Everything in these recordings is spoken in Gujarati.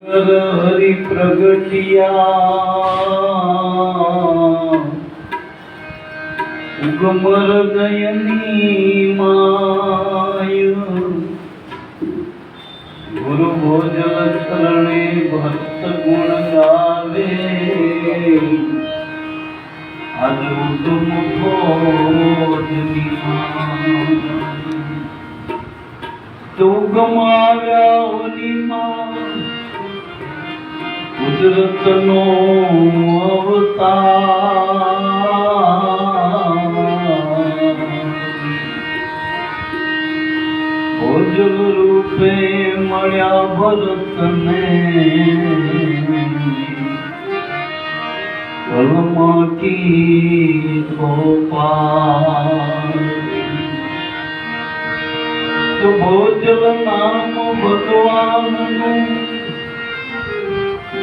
હરિ પ્રગટિયા ઉગમર દયની માય ગુરુ ભોજલ ચરણે ભક્ત ગુણ ગાવે આજ ઉત્તમ ભોજની તું ગમાવ્યા ઓની માં કુદરતનો અવતાર ભોજલ રૂપે મળ્યા ભરતને કલમકી ગોપાલ તો ભોજલ નામ ભગવાનનું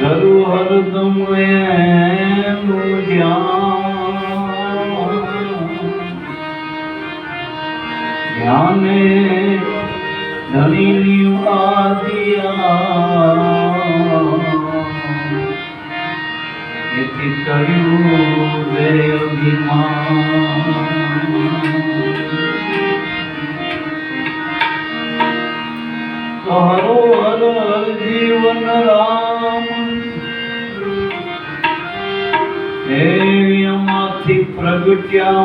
ધરુ હરદમ એનું ધ્યાને ધણીની આદિયા એથી ચડ્યું રે અભિમાન તો હરો હર જીવન રામ માંથી પ્રગટ્યા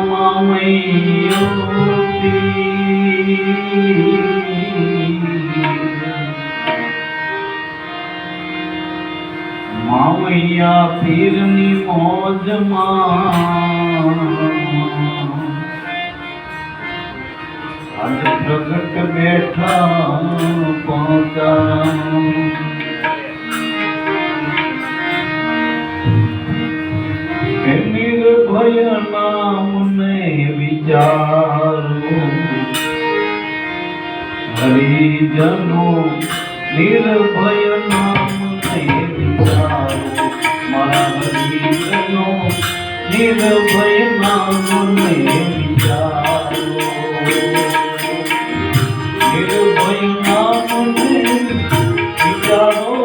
મામૈયા પીરની મોજમાં આજ પ્રગટ બેઠા પહોંચા નિર્ભય નામને વિચારો હરિજનો નિર્ભય નામને વિચારો મારા હરિજનો નિર્ભય નામને વિચારો નિર્ભય નામને વિચારો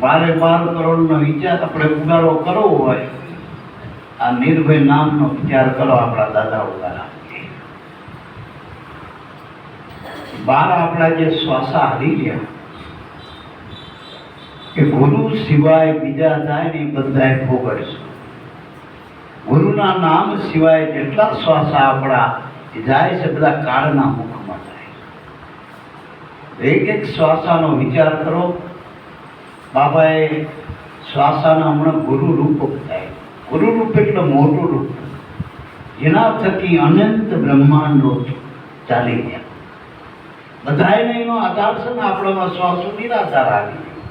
₹12 કરોડનો વિચાર આપણે ઉગારો કરવો હોય, આ નિર્ભય નામનો વિચાર કરો. આપણા દાદા ઉગારા 12 આપણા જે શ્વાસા હારી ગયા કે ગુરુ સિવાય બીજા જાય ને બધાએ ભોગવશું. ગુરુના નામ સિવાય જેટલા શ્વાસા આપણા જાય છે બધા કાળના મુખમાં જાય. એક એક શ્વાસાનો વિચાર કરો. બાબાએ શ્વાસાના હમણાં ગુરુ રૂપ થાય. ગુરુ રૂપ એટલે મોટું રૂપ, જેના થકી અનંત બ્રહ્માંડો ચાલી ગયા. બધાને એનો આધાર છે ને આપણામાં શ્વાસો નિરાધાર આવી ગયો,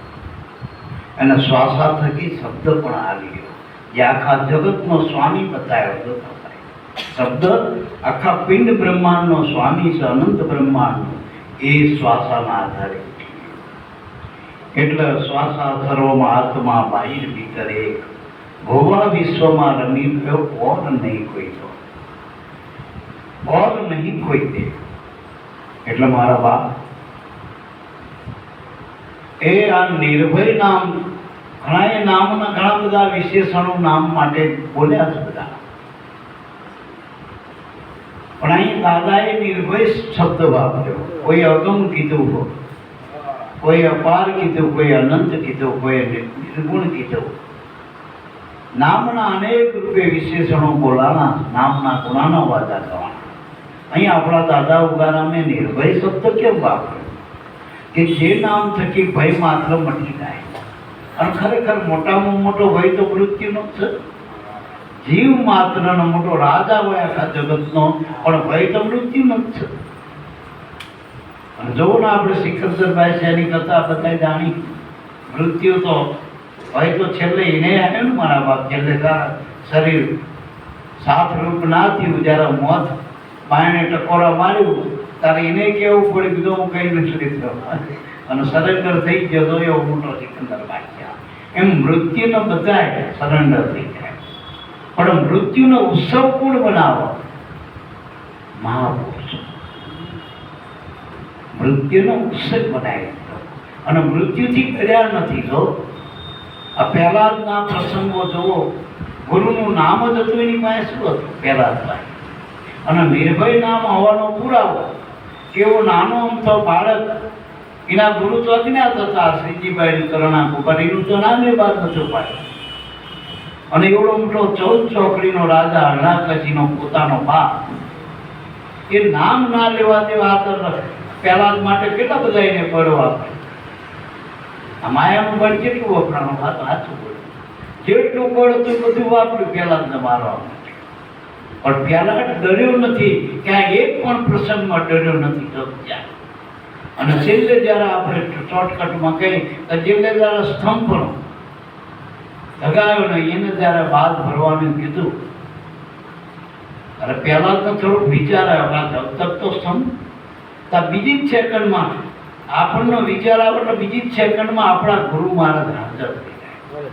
અને શ્વાસા થકી શબ્દ પણ આવી ગયો. જે આખા જગતનો સ્વામી બતાવ્યો હતો. શબ્દ આખા પિંડ બ્રહ્માંડનો સ્વામી છે, અનંત બ્રહ્માંડનો, એ શ્વાસાના આધારે. એટલે શ્વાસા સર્વમાં આત્મા બાહિર ભીતર એક, ભોવા વિશ્વમાં રમી ગયો ઓર નહીં કોઈ તો, ઓર નહીં કોઈ તે. એટલે મારા બાપ એ આ નિર્ભય નામ, ઘણા નામના ઘણા બધા વિશેષણો નામ માટે બોલ્યા છે બધા, પણ અહીં દાદાએ નિર્ભય શબ્દ વાપર્યો. કોઈ અગમ કીધું હોય, કોઈ અપાર કીધું, કોઈ અનંત કીધું, કોઈ નિર્ગુણ કીધું. નામના અનેક રૂપે વિશેષણો બોલાના, નામના ગુણાના વાદા કરવાના. અહીં આપણા દાદા ઉગારામે નિર્ભય શબ્દ કેમ વાપર્યો? કે જે નામ થકી ભય માત્ર મટી જાય. અને ખરેખર મોટામાં મોટો ભય તો મૃત્યુનો છે. જીવ માત્રનો મોટો રાજા હોય આખા જગતનો, પણ ભય તો મૃત્યુનો જ છે. અને જોવો ને આપણે સિકંદરભાઈ છે એની કથા બધા જાણી. મૃત્યુ તો ભય તો છેલ્લે એને આવ્યો ને મારા બાપ, છેલ્લે તારા શરીર સાત રૂપ ના થયું, જ્યારે મોત પાયણે ટકોરા માર્યું તારે એને કેવું પડ્યું, કીધું હું કઈ નથી થયો અને સરેન્ડર થઈ ગયો તો એવો મોટો સિકંદરભાઈ છે. એમ મૃત્યુનો બધા સરેન્ડર થઈ જાય. પણ મૃત્યુનો ઉત્સવ કોણ બનાવો? મહાપુરુષ. મૃત્યુનો ઉત્સવ બનાવી દીધો અને મૃત્યુથી કર્યા નથી. જો આ પહેલાદના પ્રસંગો જુઓ, ગુરુનું નામ જ હતું, એની પાસે શું હતું? પહેલાદભાઈ. અને નિર્ભય નામ હોવાનો પુરાવો, કેવો નાનો અમથો બાળક, એના ગુરુ તો અજ્ઞાત હતા, શ્રીજીભાઈ કરણા કુમારીનું તો નામે બાદ નતું પાડ્યું. અને એવડો મોટો 14 ચોકડીનો રાજા, હરણાકશીનો પોતાનો બાપ, એ નામ ના લેવા દેવા પહેલા માટે કેટલા બધા એને બળો આપે. આ માયાનું બળ કેટલું વપરાણું? વાત સાચું બોલ્યું. જેટલું બળ હતું બધું વાપર્યું પહેલા જ મારવા માટે. પણ પહેલા ડર્યો નથી, ક્યાં એક પણ પ્રસંગમાં ડર્યો નથી. અને છેલ્લે જ્યારે આપણે શોર્ટકટમાં કહી તો છેલ્લે જ્યારે સ્તંભનો લગાવ્યો ને એને જ્યારે બાદ ભરવાનું કીધું, અરે પહેલા તો થોડુંક વિચાર આવ્યો, જબ તક તો સ્તંભ. બીજી જ સેકન્ડમાં આપણનો વિચાર આવે એટલે બીજી જ સેકન્ડમાં આપણા ગુરુ મહારાજ હાજર થઈ જાય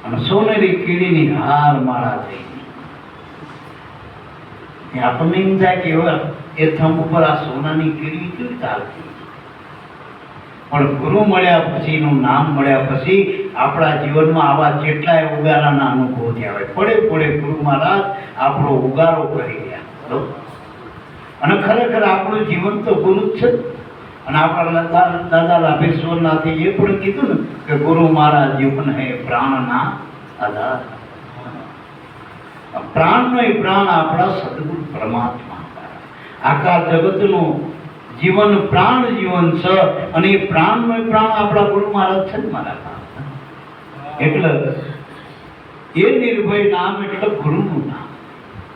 અને સોનેરી કીડીની હાર માળા થઈ ગઈ. આપણને એમ થાય કે એ થંભ ઉપર આ સોનાની કીડી કેવી ચાલતી. પણ ગુરુ મળ્યા પછીનું નામ મળ્યા પછી આપણા જીવનમાં આવા કેટલાય ઉગારાના અનુભવ થયા હોય. પડે પડે ગુરુ મહારાજ આપણો ઉગારો કરી ગયા. અને ખરેખર આપણું જીવન તો ગુરુ જ છે. અને આપણા દાદા લાભેશ્વરનાથે એ પણ કીધું ને કે ગુરુ મારા જીવન હે પ્રાણના આધાર. પ્રાણનો એ પ્રાણ આપણા સદગુરુ પરમાત્મા. આખા જગતનું જીવન પ્રાણ જીવન છે અને એ પ્રાણનો એ પ્રાણ આપણા ગુરુ મહારાજ છે ને મારા. એટલે એ નિર્ભય નામ એટલે ગુરુનું નામ.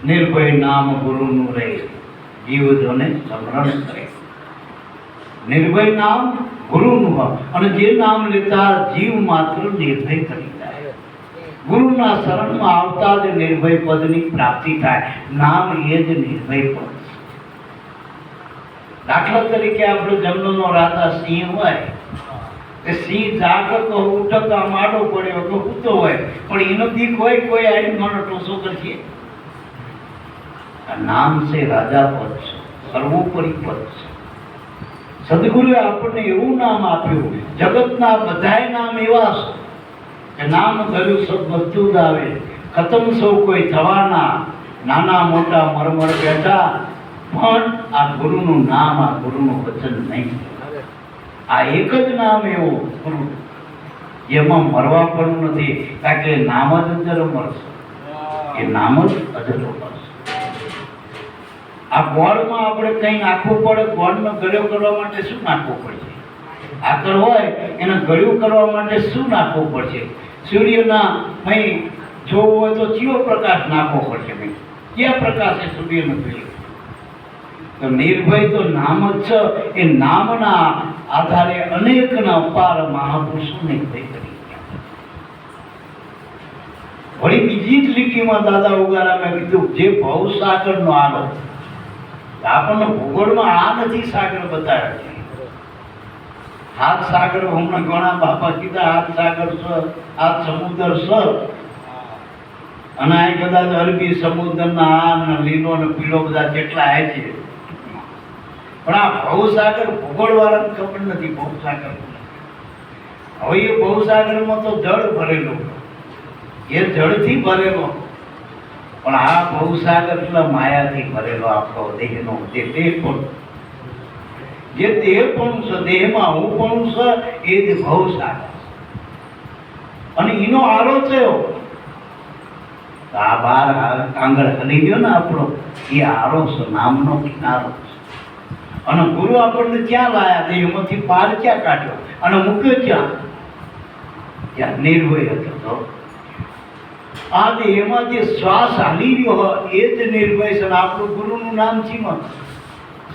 નિર્ભય નામ ગુરુનું રહે, જીવજોને સમરણ કરે. નિર્ભય નામ ગુરુનું અને જે નામ લેતા જીવ માત્ર નિર્ભય કરી જાય. ગુરુના શરણમાં આવતા જ નિર્ભય પદની પ્રાપ્તિ થાય. નામ એ જ નિર્ભય પદ. દાખલા તરીકે આપણો જન્મનો રાજા સિંહ હોય, એ સિંહ જાગતો ઉઠતો માડો પડ્યો તો ઉતો હોય, પણ એનો દીક હોય કોઈ આવીને મને ટોસો કરશે. નામ છે રાજા પદ છે, સર્વોપરી પદ છે. સદગુરુએ આપણને એવું નામ આપ્યું. જગતના બધાય નામ એવા છે કે નામ ધર્યું સબ બધું જ આવે, ખતમ સૌ કોઈ થવાના, નાના મોટા મરમર બેઠા, પણ આ ગુરુનું નામ, આ ગુરુનું વચન નહીં. આ એક જ નામ એવું ગુરુ જેમાં મરવા પણ નથી, કારણ કે નામ જ અજર મરશે. એ નામ જ અજર મરશે. આ ગોળમાં આપણે કંઈ નાખવું પડે, ગોળનો ગળ્યો કરવા માટે શું નાખવું પડશે? આકર હોય એને ગળ્યું કરવા માટે શું નાખવું પડશે? સૂર્યના અહીં જોવું હોય તો કયો પ્રકાશ નાખવો પડશે? ભાઈ કયા પ્રકાશે સૂર્યનો ગળ્યો? તો નિર્ભય તો નામ જ છે. એ નામના આધારે અનેકના અપાર મહાપુરુષો નિર્ભય કરી ગયા. વળી બીજી જ લીટીમાં દાદા ઉગારા મેં કીધું જે ભવસાગરનો આરો, આપણને ભૂગોળમાં આ નથી સાગર બતાવ્યા છે. હાથ સાગર હમણાં ઘણા બાપા કીધા હાથ સાગર છે, હાથ સમુદ્ર છે, અને આ કદાચ અરબી સમુદ્રના આ લીલો ને પીળો બધા કેટલા હે છે. પણ આ ભવસાગર ભૂગોળ વાળાને ખબર નથી ભવસાગર. હવે એ ભવસાગરમાં તો જળ ભરેલો, એ જળથી ભરેલો, પણ આ ભવસાગર એટલે માયાથી ભરેલો આપણો દેહનો જે દેહ પણ, જે દેહ પણ છે, દેહમાં હું પણ છે, એ જ ભવસાગર. અને એનો આરો થયો આ બાર આંગળ હલી ગયો ને આપણો, એ આરો છે, નામનો કિનારો છે. અને ગુરુ આપણને ક્યાં લાયા, દેહમાંથી પાર ક્યાં કાઢ્યો અને મૂક્યો ક્યાં? ત્યાં નિર્ભય હતો. આ દેહમાં જે શ્વાસ હાલી રહ્યો હોય એ જ નિર્ભય છે. આપણું ગુરુનું નામ છે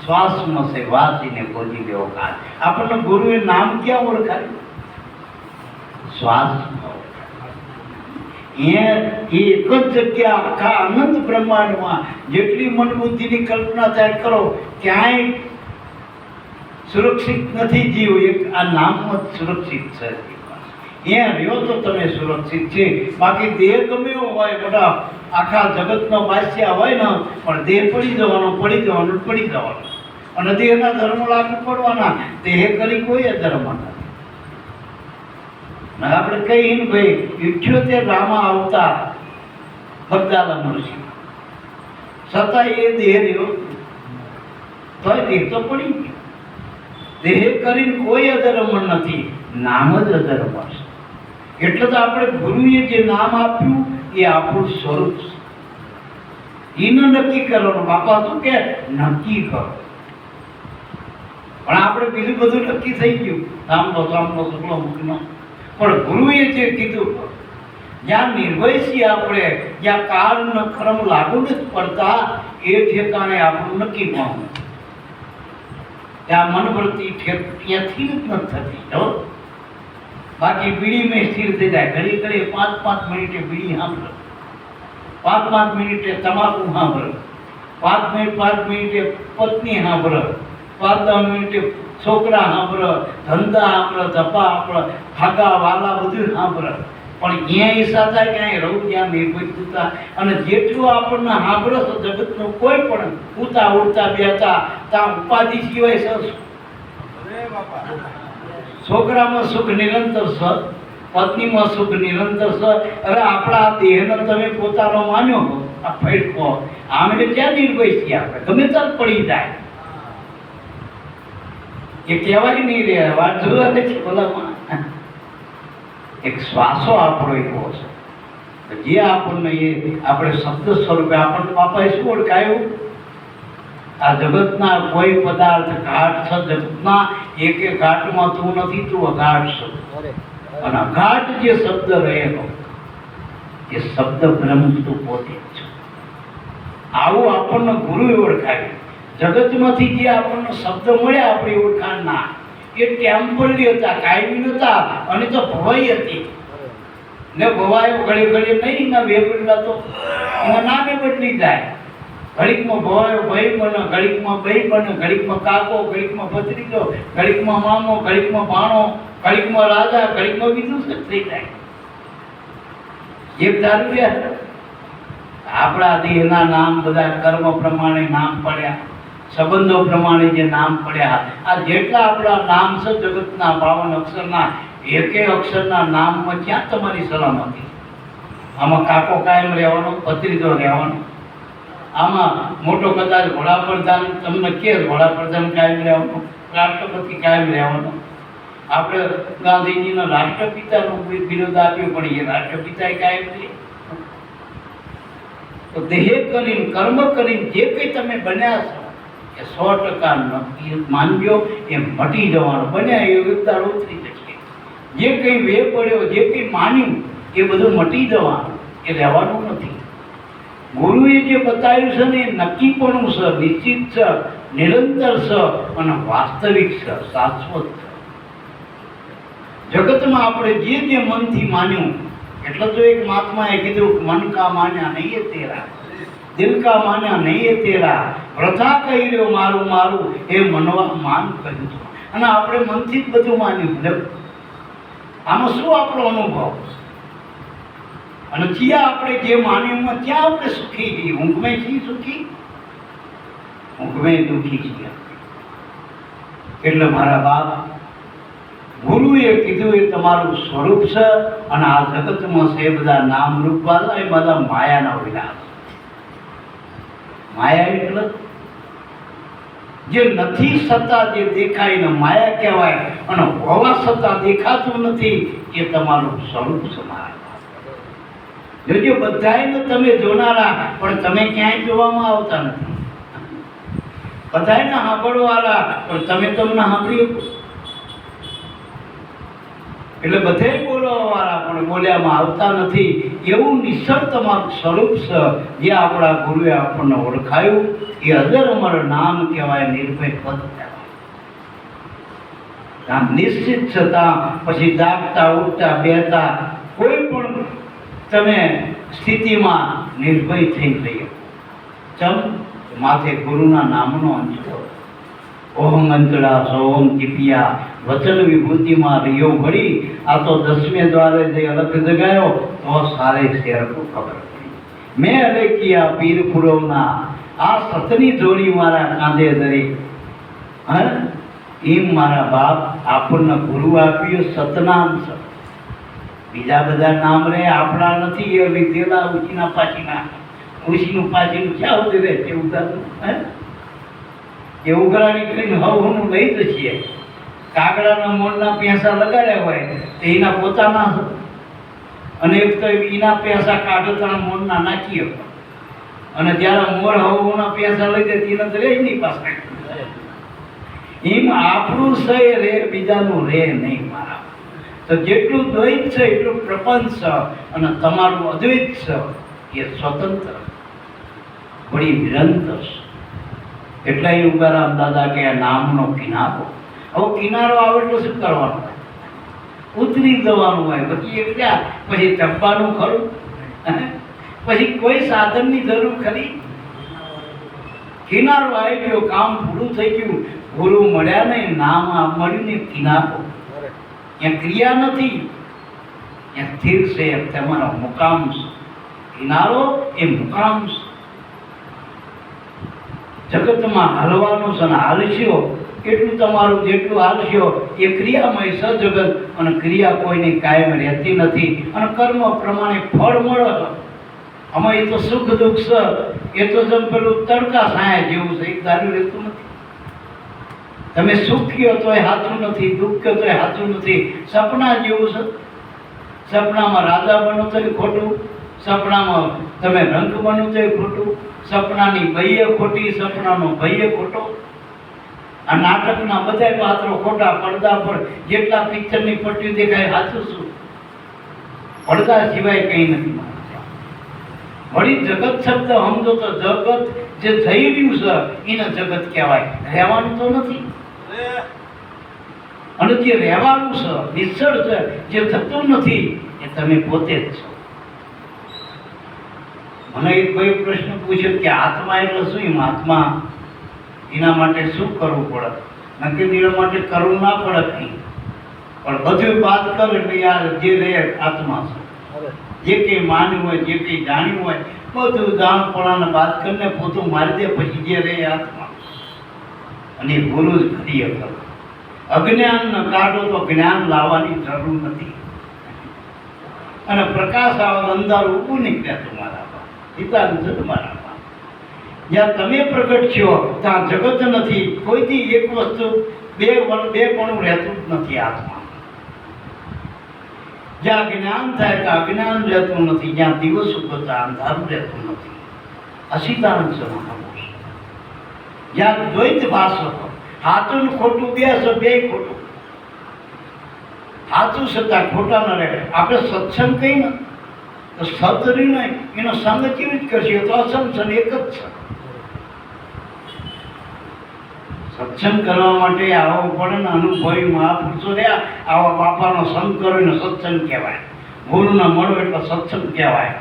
શ્વાસમાં છે, વાસીને બોલી દેવો કાળ. આપણને ગુરુએ નામ ક્યાં ઓળખાય? શ્વાસમાં. એ એક જ જગ્યા આખા અનંત બ્રહ્માંડમાં જેટલી મન બુદ્ધિની કલ્પના થાય કરો, ક્યાંય સુરક્ષિત નથી જીવ. એક આ નામ જ સુરક્ષિત છે. અહીંયા રહ્યો તો તમે સુરક્ષિત છે. બાકી દેહ ગમે એવો હોય, બધા આખા જગતનો બાદશાહ હોય ને, પણ દેહ પડી જવાનો, પડી જવાનો, પડી જવાનો. અને દેહના ધર્મો લાગુ પડવાના. દેહ કરી કોઈ ધર્મ નથી. આપણે કહીએ ને ભાઈ 78 રામા અવતાર બગદાદા મહર્ષિ, છતાં એ દેહ રહ્યો તોય દેહ તો પડી ગયો. દેહ કરીને કોઈ અધર્મ નથી, નામ જ અધર્મ છે. એટલે તો આપણે ગુરુએ જે નામ આપ્યું એ આપણું સ્વરૂપ છે. એને નક્કી કરવાનું. બાપા શું કે નક્કી કરો, પણ આપણે બીજું બધું નક્કી થઈ ગયું, સાંભળો સાંભળો શુક્લો મુખનો. પણ ગુરુએ જે કીધું, જ્યાં નિર્ભય છીએ આપણે, જ્યાં કાળ ન કર્મ લાગુ નથી પડતા, એ ઠેકાણે આપણું નક્કી પામવું. ત્યાં મનવૃત્તિ ત્યાંથી જ નથી થતી. જો બાકી બીડી મેં સ્થિર થઈ જાય. ઘડી ઘડી 5-5 મિનિટે બીડી સાંભળો, 5-5 મિનિટે તમાકુ સાંભળો, 5 મિનિટે પત્ની સાંભળો, 5-10 મિનિટે છોકરા સાંભળો, ધંધા સાંભળો, ધપા સાંભળો, ભાગા વાલા બધું સાંભળો. પણ જ્યાં ઈચ્છા થાય ક્યાંય રહું, જ્યાં નિર્ભયતા. અને જેટલું આપણને સાંભળો છો જગતનું કોઈ પણ ઉતા ઉડતા બેતા ત્યાં ઉપાધિ સિવાય છે. છોકરામાં સુખ નિરંતર છે, પત્નીમાં સુખ નિરંતર છે. અરે આપણા દેહનો તમે પોતાનો માન્યો આ ફેરકો, આમે ક્યાં નિર્ભય છીએ આપણે? ગમે ત્યાં પડી જાય, એ કહેવાય નહીં રે. વાત જોવા છે ભલામાં. એક શ્વાસો આપણો એવો છે જે આપણને એ આપણે શબ્દ સ્વરૂપે આપણને બાપાએ શું ઓળખાયું? આ જગતના કોઈ પદાર્થ ઘાટ છે. જગતના એક ઘાટમાં તું નથી, તું અઘાટ છે. અને અઘાટ જે શબ્દ રહેલો એ શબ્દ બ્રહ્મ તું પોતે છે. આવું આપણને ગુરુએ ઓળખાયું. જગતમાંથી જે આપણને શબ્દ મળ્યા આપણી ઓળખાણના, એ ટેમ્પરરી હતા, કાયમી નહોતા. અને તો ભવાઈ હતી ને ભવાયો ઘડી ઘડી નહીં ના વેપડલા તો એના નામે બદલી જાય. ઘડીકમાં ભવાયો ભાઈ બને, ઘડીકમાં ભાઈ બને, ઘડીકમાં કાકો, ઘડીકમાં ભત્રીજો, ઘડીકમાં મામો, ઘડીકમાં ભાણો, ઘડીકમાં રાજા, ઘડીકમાં બીજું થઈ જાય. એક ધારું છે આપણા દેહના નામ બધા કર્મ પ્રમાણે નામ પડ્યા, સંબંધો પ્રમાણે જે નામ પડ્યા. આ જેટલા આપણા નામ છે જગતના 52 અક્ષરના, એકે અક્ષરના નામમાં ક્યાં તમારી સલામતી? આમાં કાકો કાયમ રહેવાનો, ભત્રીજો રહેવાનો. આમાં મોટો કદાચ વડાપ્રધાન તમને કે વડાપ્રધાન કાયમ રહેવાનો, રાષ્ટ્રપતિ કાયમ રહેવાનો. આપણે ગાંધીજીના રાષ્ટ્રપિતાનું વિરોધ આપ્યો, પણ એ રાષ્ટ્રપિતા કાયમ રહે. તો દેહ કરીને કર્મ કરીને જે કંઈ તમે બન્યા છો એ 100% નક્કી માનજો, એ મટી જવાનું. બન્યા એ વિસ્તાર ઉતરી જશે. જે કંઈ વે પડ્યો, જે કંઈ માન્યું એ બધું મટી જવાનું, એ રહેવાનું નથી. ગુરુએ જે બતાવ્યું છે ને એ નક્કીપણું છે, નિશ્ચિત છે, નિરંતર છે અને વાસ્તવિક છે, શાશ્વત છે. જગતમાં આપણે જે મનથી માન્યું એટલે તો એક મહાત્માએ કીધું, મન કા માન્યા નહીં તેરા, દિલ કા માન્યા નહીં તેરા, વૃથા કહી રહ્યો મારું મારું, એ મનવા માન કહ્યું હતું. અને આપણે મનથી જ બધું માન્યું. આમાં શું આપણો અનુભવ? અને જ્યાં આપણે જે માન્યું ત્યાં આપણે સુખી છીએ. ઊંઘમાં છીએ સુખી, ઊંઘમાં દુઃખી છીએ. એટલે મારા બાપ ગુરુએ કીધું એ તમારું સ્વરૂપ છે. અને આ જગતમાં છે બધા નામ રૂપ વાળા, એ બધા માયાના વિલાસ. માયા એટલે જે નથી સત્તા, જે દેખાય ને માયા કહેવાય. અને હોવા છતાં દેખાતું નથી, એ તમારું સ્વરૂપ છે મારા. જોજો બધાને તમે જોનારા, પણ તમે ક્યાંય જોવામાં આવતા નથી. બધાને સાંભળવાળા, પણ તમે તમને સાંભળી. એટલે બધે બોલવા વાળા પણ બોલ્યામાં આવતા નથી. એવું નિશ્ચળ તમારું સ્વરૂપ છે, જે આપણા ગુરુએ આપણને ઓળખાયું. એ અજર અમર નામ કહેવાય, નિર્ભય પદ કહેવાય. નિશ્ચિત છતાં પછી જાગતા ઉઠતા બેતા કોઈ પણ તમે સ્થિતિમાં નિર્ભય થઈ જઈએ. ચમ માથે ગુરુના નામનો અંશ. ઓમ અંતડા સોમ કિપિયા વચન વિભૂતિમાં રિયો ભળી. આ તો 10મે દ્વારે જે અલગ જગાયો તો સારે શેર કો ખબર પડી. મેં અલેકિયા પીર પુરવના, આ સતની જોડી મારા કાંધે ધરી. હા, એમ મારા બાપ આપણને ગુરુ આપ્યું સતનામ છે. બીજા બધા નામ રે આપણા નથી. એ લીધેલા ઉછીના પાછીના, ઉછીનું પાછીનું ક્યાં સુધી રહે તે ઉતારતું. એ ઉઘરાણી કરીને હવનું લઈ જ છીએ. કાગડાના મોરના પૈસા લગાડ્યા હોય તો એના પોતાના, અને એક તો એના પૈસા કાઢતા મોરના નાખીએ. અને જ્યારે મોર હવના પૈસા લઈ જાય તેને તો રે નહીં પાછા. એમ આપણું છે રે, બીજાનું રે નહીં મારા. તો જેટલું દ્વૈત છે એટલું પ્રપંચ છે. અને તમારું અદ્વૈત છે એ સ્વતંત્ર, બડી નિરંતર છે. એટલે ઉગારામ દાદા કે નામનો કિનારો. હવે કિનારો આવે એટલે શું કરવાનું? ઉતરી જવાનું હોય. પછી એટલે પછી ચંપાનું ખરું, પછી કોઈ સાધનની જરૂર ખરી? કિનારો આવી ગયો, કામ પૂરું થઈ ગયું. ગુરુ મળ્યા નહીં, નામ મળ્યું ને કિનારો. ત્યાં ક્રિયા નથી, ત્યાં સ્થિર છે, તમારો મુકામ છે. કિનારો એ મુકામ છે. જગતમાં હાલવાનું છે, અને હાલશો એટલું તમારું જેટલું હાલશો એ ક્રિયામય છે જગત. અને ક્રિયા કોઈની કાયમ રહેતી નથી. અને કર્મ પ્રમાણે ફળ મળે. આમાં એ તો સુખ દુઃખ છે, એ તો જેમ પેલું તડકા છાયા જેવું છે, એક ધાર્યું રહેતું નથી. તમે સુખ કહો તોય સાચું નથી, દુઃખ કહો તોય સાચું નથી. સપના જેવું છે. સપનામાં રાજા બનો તોય ખોટું, સપનામાં તમે રંગ બનો તોય ખોટું, સપનાની બઈએ ખોટી, સપનાનો ભઈએ ખોટો. આ નાટકના બધા પાત્રો ખોટા. પડદા પર જેટલા પિક્ચરની પટ્ટીઓ દેખાય સાચું શું? પડદા સિવાય કંઈ નથી. વળી જગત શબ્દ સમજો તો જગત જે થઈ રહ્યું છે એને જગત કહેવાય. રહેવાનું તો નથી. અને જે રહેવાનું છે, નિશ્ચળ છે, જે થતું નથી, એ તમે પોતે જ છો. મને એક કોઈ પ્રશ્ન પૂછ્યો કે આત્મા એટલે શું? એમ આત્મા, એના માટે શું કરવું પડે? નક્કી એના માટે કરવું ના પડે કંઈ, પણ બધું વાત કરે એટલે યાર જે રહે આત્મા છે. જે કંઈ માન્યું હોય, જે કંઈ જાણ્યું હોય, બધું જાણપણાને બાદ કરીને પોતું મારી દે. પછી જે રહે આત્મા. અને એ ગુરુ જ કરીએ કરો. અજ્ઞાન કાઢો તો જ્ઞાન લાવવાની જરૂર નથી. અને પ્રકાશ આવે અંધારું ઊભું નીકળ્યા તમારા પિતાનું છે તમારા. જ્યાં તમે પ્રગટ છો ત્યાં જગત નથી. કોઈથી એક વસ્તુ બે પણ રહેતું જ નથી આત્મા. જ્યાં જ્ઞાન થાય ત્યાં અજ્ઞાન રહેતું નથી. જ્યાં દિવસ ઉગતા ત્યાં અંધારું રહેતું નથી. અસિતાનંદ સમાન. જ્યાં દ્વૈત ભાષો, સાચું ખોટું બે છે, બે ખોટું. સાચું છતાં ખોટા ન રહે. આપણે સત્સંગ કહીએ ને તો સદરી નહીં, એનો સંગ કેવી રીતે કરશે? તો અસંગ એક જ છે. સત્સંગ કરવા માટે આવવું પડે ને. અનુભવી મહાપુરુષો રહ્યા, આવા બાપાનો સંગ કરો ને સત્સંગ કહેવાય. ગુરુને મળો એટલે સત્સંગ કહેવાય.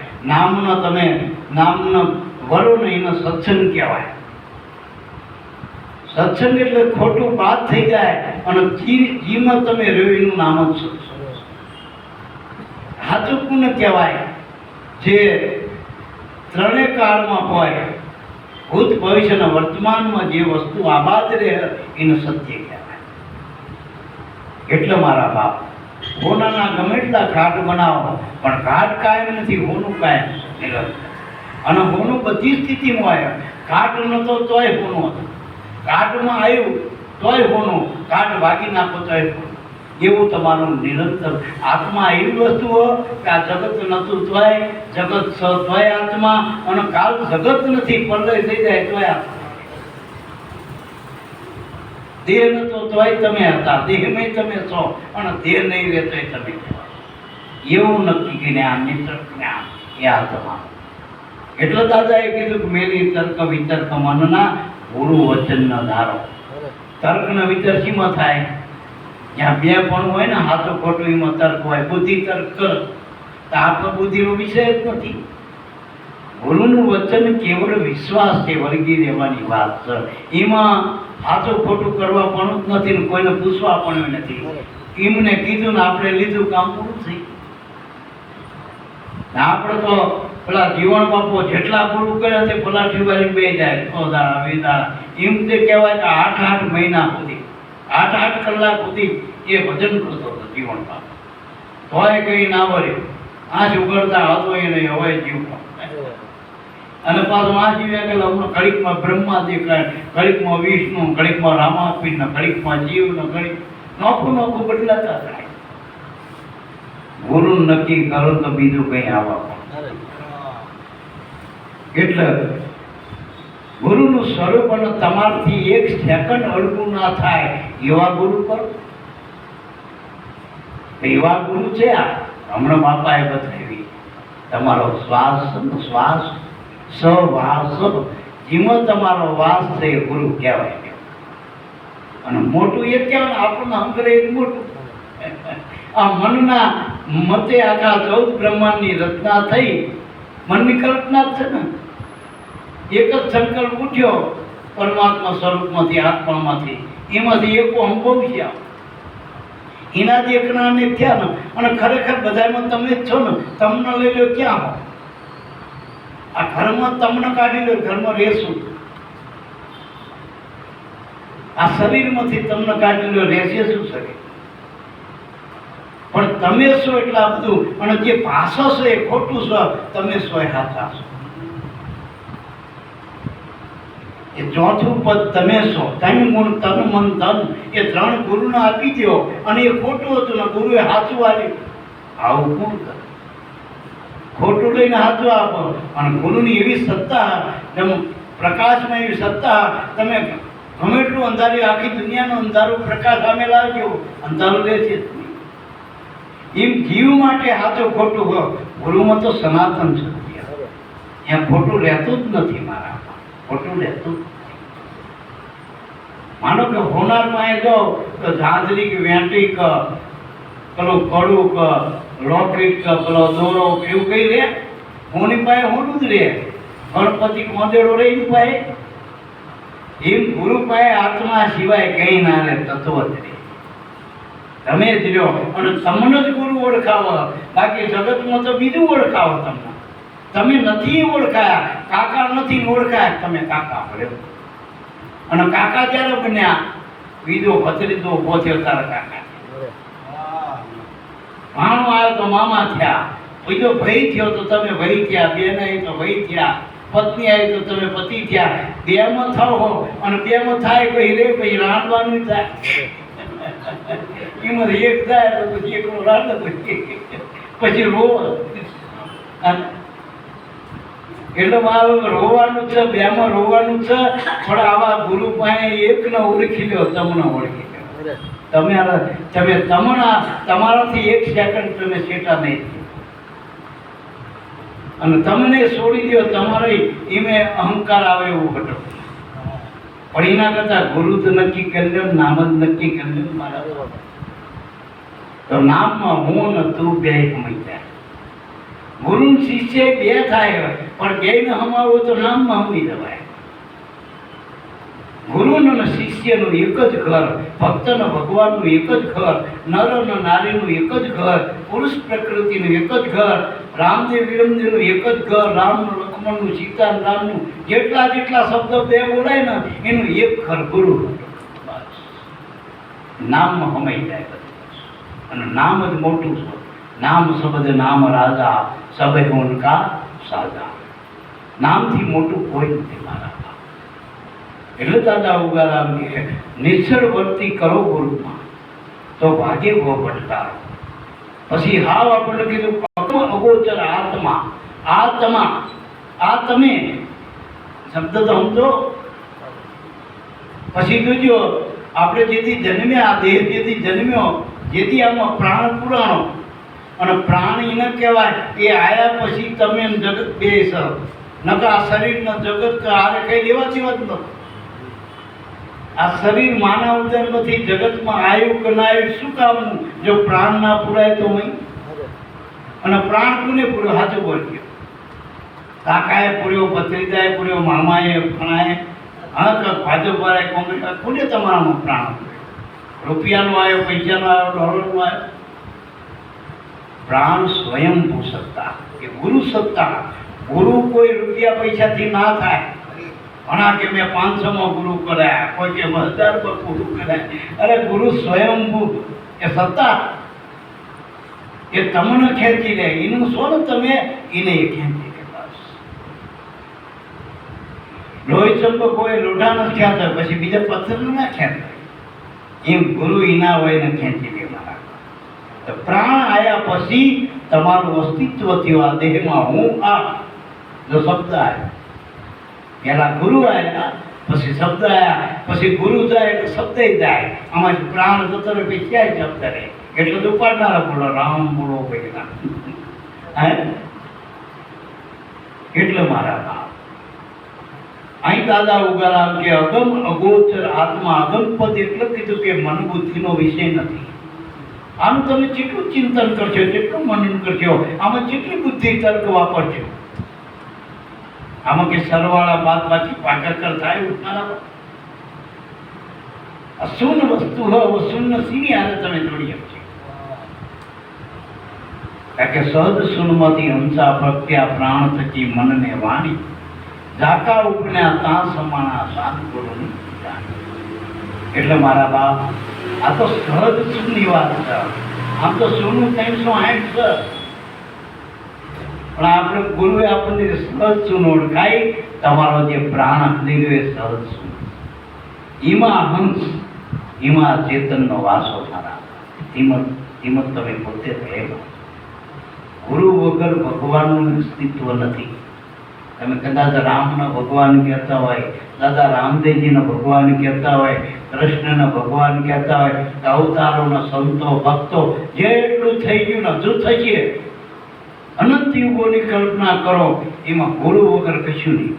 નામનો વરો ને એનો સત્સંગ કહેવાય. સત્સંગ એટલે ખોટું બાદ થઈ જાય અને જીમાં તમે રહ્યો એનું નામ જ સત્સંગ. સાચું કોને કહેવાય? જે ત્રણેય કાળમાં હોય, ભૂત ભવિષ્ય અને વર્તમાનમાં જે વસ્તુ આબાદ રહે એને સત્ય કહેવાય. એટલે મારા બાપ, હોનાના ગમે એટલા ઘાટ બનાવો પણ ઘાટ કાયમ નથી, હોનું કાયમ નિરંતર. અને હોનું બધી સ્થિતિમાં હોય. ઘાટ નતો તોય હોનું હતું, ઘાટમાં આવ્યું તોય હોનું, ઘાટ ભાગી નાખો તોય હોનું. એવું તમારું નિરંતર આત્મા એવી વસ્તુ હોય કે આ જગત નતું તોય જગત છ તોય આત્મા, અને કાલ જગત નથી પ્રલય થઈ જાય તોય આત્મા. દેહ નતો તોય તમે હતા, દેહમાં તમે છો, અને દેહ નહીં રહેતો તમે કહેવાય. એવું નક્કી જ્ઞાન, નિતર્ક જ્ઞાન એ આત્મા. એટલે દાદાએ કીધું કે મેલી તર્ક વિતર્ક મનના ગુરુ વચન ન ધારો. તર્ક ને વિતર્કીમાં થાય જ્યાં બે પણ હોય ને, હાથો ખોટું એમાં તર્ક હોય. બુદ્ધિ તર્ક કર તો આપણો બુદ્ધિનો વિષય જ નથી. ગુરુનું વચન કેવળ વિશ્વાસ છે, વળગી રહેવાની વાત છે. એમાં હાથો ખોટું કરવા પણ જ નથી ને કોઈને પૂછવા પણ નથી. એમને કીધું ને આપણે લીધું, કામ પૂરું થઈ. આપણે તો પેલા જીવન બાપુ જેટલા પૂરું કરે તે પેલા ઠીવારી બે જાય, 100 દાડા 20 દાડા એમ તે કહેવાય કે 8 મહિના સુધી 8 કલાક સુધી એ ભજન કરતો હતો જીવન બાપુ. તોય કઈ ના વળ્યો. આંચ ઉગડતા હતો એને હવે જીવ. અને પાછું આ જીવ્યા કે ઘડીકમાં બ્રહ્મા દેખાય, ઘડીકમાં વિષ્ણુ, ઘડીકમાં રામાપીર ને ઘડીકમાં જીવ ને ઘડીક નોખું બદલાતા થાય. ગુરુ નક્કી કરો તો બીજું કઈ આવવા. એટલે ગુરુનું સ્વરૂપ અને તમારથી 1 સેકન્ડ અડગું ના થાય એવા ગુરુ કરો. એવા ગુરુ છે આ. હમણાં બાપાએ બતાવી તમારો શ્વાસ સવાસ જેમાં તમારો વાસ છે એ ગુરુ કહેવાય. અને મોટું એ કહેવાય, આપણને અંગરે એક મોટું. આ મનના મતે આખા 14 બ્રહ્માંડની રચના થઈ. મનની કલ્પના જ છે ને. એક જ સંકલ્પ ઉઠ્યો પરમાત્મા સ્વરૂપમાંથી, આત્મામાંથી, એમાંથી એકો અંબોવ્યા. એના જ એકના અનેક થયા ને. અને ખરેખર બધામાં તમે જ છો ને. તમને લઈ લો ક્યાં હો? આ ઘરમાં તમને કાઢી લો, ઘરમાં રહેશું. આ શરીરમાંથી તમને કાઢી લો, રહેશે શું શરીર? પણ તમે છો એટલે આ બધું. અને જે ભાષો છો એ ખોટું છો, તમે છો એ સાચા છો. એ ચોથું પદ તમે છો. 3 ગુણ તન મન ધન એ 3 ગુરુને આપી દો અને એ ખોટું હતું ને ગુરુએ સાચું આપ્યું. આવું કોણ કરે? ખોટું લઈને સાચું આપો. અને ગુરુની એવી સત્તા, જેમ પ્રકાશમાં એવી સત્તા, તમે ગમે એટલું અંધારી, આખી દુનિયાનો અંધારો પ્રકાશ સામે લાવજો, અંધારું રહેશે જ નહીં. એમ જીવ માટે સાચું ખોટું હોય. ગુરુમાં તો સનાતન છે, ત્યાં ખોટું રહેતું જ નથી. મારા ખોટું રહેતું જ નથી. માનો કે હોનારમાં એ જાઓ તો ઝાંઝરી કે વેંટી કે પેલું કડું કે લોકેટ કે પેલો દોરો એવું કઈ રહે? હોની પાસે હોનું જ રહે. ગણપતિ કોંદેડો રહે એની પાસે. એમ ગુરુ પાસે આત્મા સિવાય કઈ ના રહે, તત્વ જ રહે. તમે જ રહ્યો અને તમને જ ગુરુ ઓળખાવો. બાકી જગતમાં તો બીજું ઓળખાવો. તમે નથી ઓળખાયા. કાકા નથી ઓળખાયા, તમે કાકા ભર્યો. અને કાકા જ્યારે બન્યા, બીજો ભત્રીજો ઉભો થયો તારા કાકા. ભાણો આવ્યો તો મામા થયા, બીજો ભાઈ થયો તો તમે ભાઈ થયા, બેન આવી તો ભાઈ થયા, પત્ની આવી તો તમે પતિ થયા. 2માં થાવ હો અને 2માં થાય કોઈ રે, પછી રાંધવાનું થાય. એમાં 1 થાય તો પછી એકલો રાંધે, પછી રોવ. એટલે રોવાનું છે, 2માં રોવાનું છે. પણ આવા ગુરુ પાસે 1ને ઓળખી લો, તમને ઓળખી લો. તમે તમારાથી 1 સેકન્ડ તમે સેટા નહીં. અને તમને છોડી દો, તમારે એમે અહંકાર આવે એવું ઘટો. પણ એના કરતા ગુરુ તો નક્કી કરી લો, નામ જ નક્કી કરી લો. મારા તો નામમાં હું ને તું બે એક મળી જાય. ગુરુ ને શિષ્ય બે થાય પણ બેને હમાવો તો નામમાં હમી જવાય. ગુરુનું અને શિષ્યનું એક જ ઘર, ભક્તને ભગવાનનું એક જ ઘર, નર અને નારીનું એક જ ઘર, પુરુષ પ્રકૃતિનું એક જ ઘર, રામદેવ વિરમદેવનું એક જ ઘર, રામનું લક્ષ્મણનું સીતા રામનું જેટલા જેટલા શબ્દ બે બોલાય ને એનું એક ઘર ગુરુ. નામમાં હમાઈ જાય અને નામ જ મોટું છે. નામ શબ્દ નામ રાજા સબે ગુણ કા સાજા. નામથી મોટું કોઈ નથી મારા. એટલે દાદા ઉગારામ કે નિશ્ચળ વર્તી કરો ગુરુમાં તો ભાગ્ય ભો ભટકારો. પછી હાવ આપણે કીધું અગોચર આત્મા. આત્મા આ તમે શબ્દ તો સમજો. પછી જોજો આપણે જેથી જન્મ્યા, આ દેહ જેથી જન્મ્યો, જેથી આમાં પ્રાણ પુરાણો અને પ્રાણ એને કહેવાય. એ આયા પછી તમે જગત બે સર નકા આ શરીરના જગત આરે કઈ લેવા જેવા જ નથી. આ શરીર માનવ ઉદરમાંથી જગતમાં આવ્યું કે ના આવ્યું શું કામનું? જો પ્રાણ ના પુરાય તો નહીં. અને પ્રાણ કોને પૂર્યો? સાચું બોલ્યો. કાકાએ પૂર્યો, ભત્રીજાએ પૂર્યો, મામાએ, ફણાએ, હા કે ભાજપવાળાએ, કોંગ્રેસ, કોને તમારામાં પ્રાણ પૂર્યો? રૂપિયાનો આવ્યો, પૈસાનો આવ્યો, ડોલરનો આવ્યો? પ્રાણ સ્વયંભૂ સત્તા, એ ગુરુ સત્તા. ગુરુ કોઈ રૂપિયા પૈસાથી ના થાય. ઘણા કે મેં 500માં ગુરુ કરાયા, કોઈ કે 1000માં ગુરુ કરાયા. અરે ગુરુ સ્વયંભૂ એ સત્તા એ તમને ખેંચી લે. એનું છો ને તમે એને ખેંચી લે. બસ લોહી ચંપક હોય, લોઢા નથી ખ્યાતા, પછી બીજા પથ્થર ના ખ્યાતા. એમ ગુરુ એના હોય ને ખેંચી લે. મારા તો પ્રાણ આવ્યા પછી તમારું અસ્તિત્વ થયું આ દેહમાં. હું આ જો શબ્દ આવ્યો, પેલા ગુરુ આવ્યા, પછી શબ્દ આવ્યા, પછી ગુરુ જાય એટલે શબ્દ જાય. આમાં પ્રાણ જતો રહે પછી ક્યાંય શબ્દ રહે. એટલે તો ઉપાડનારા બોલો રામ બોલો પહેલા. એટલે મારા બાપ અહીં દાદા ઉગારામ કે અગમ અગોચર આત્મા. અગમ પદ એટલે કીધું કે મન બુદ્ધિનો વિષય નથી. આનું તમે જેટલું ચિંતન કરશો, જેટલું મનન કરશો, આમાં જેટલી બુદ્ધિ તર્ક વાપરશો, આમાં કે સરવાળા બાદબાકી ભાગાકાર થાય ઉઠનારા. અશૂન્ય વસ્તુ હોય શૂન્ય સીની હારે તમે જોડી શકશો. કારણ કે સહજ શૂન્યમાંથી હંસા પ્રત્યા પ્રાણ થકી મનને વાણી ઝાકા ઉપન્યા તા સમાણા સાધુગુરુની જાણી. એટલે મારા બાપ આ તો સહજ શૂન્યની વાત છે. આમ તો શૂન્ય 360 છે, પણ આપણે ગુરુએ આપણને સહજ શૂન્ય ઓળખાય. તમારો જે પ્રાણ લીધો એ સહજ શૂન્ય. એમાં હંસ, એમાં ચેતનનો વાસો થરા. એમ તમે પોતે રહેલો. ગુરુ વગર ભગવાનનું અસ્તિત્વ નથી. તમે કદાચ રામના ભગવાન કહેતા હોય, દાદા રામદેવજીના ભગવાન કહેતા હોય, કૃષ્ણના ભગવાન કહેતા હોય, અવતારોના સંતો ભક્તો જેટલું થઈ ગયું ને હજુ થશે. અનંત યુગોની કલ્પના કરો, એમાં ગુરુ વગર કશું નહીં.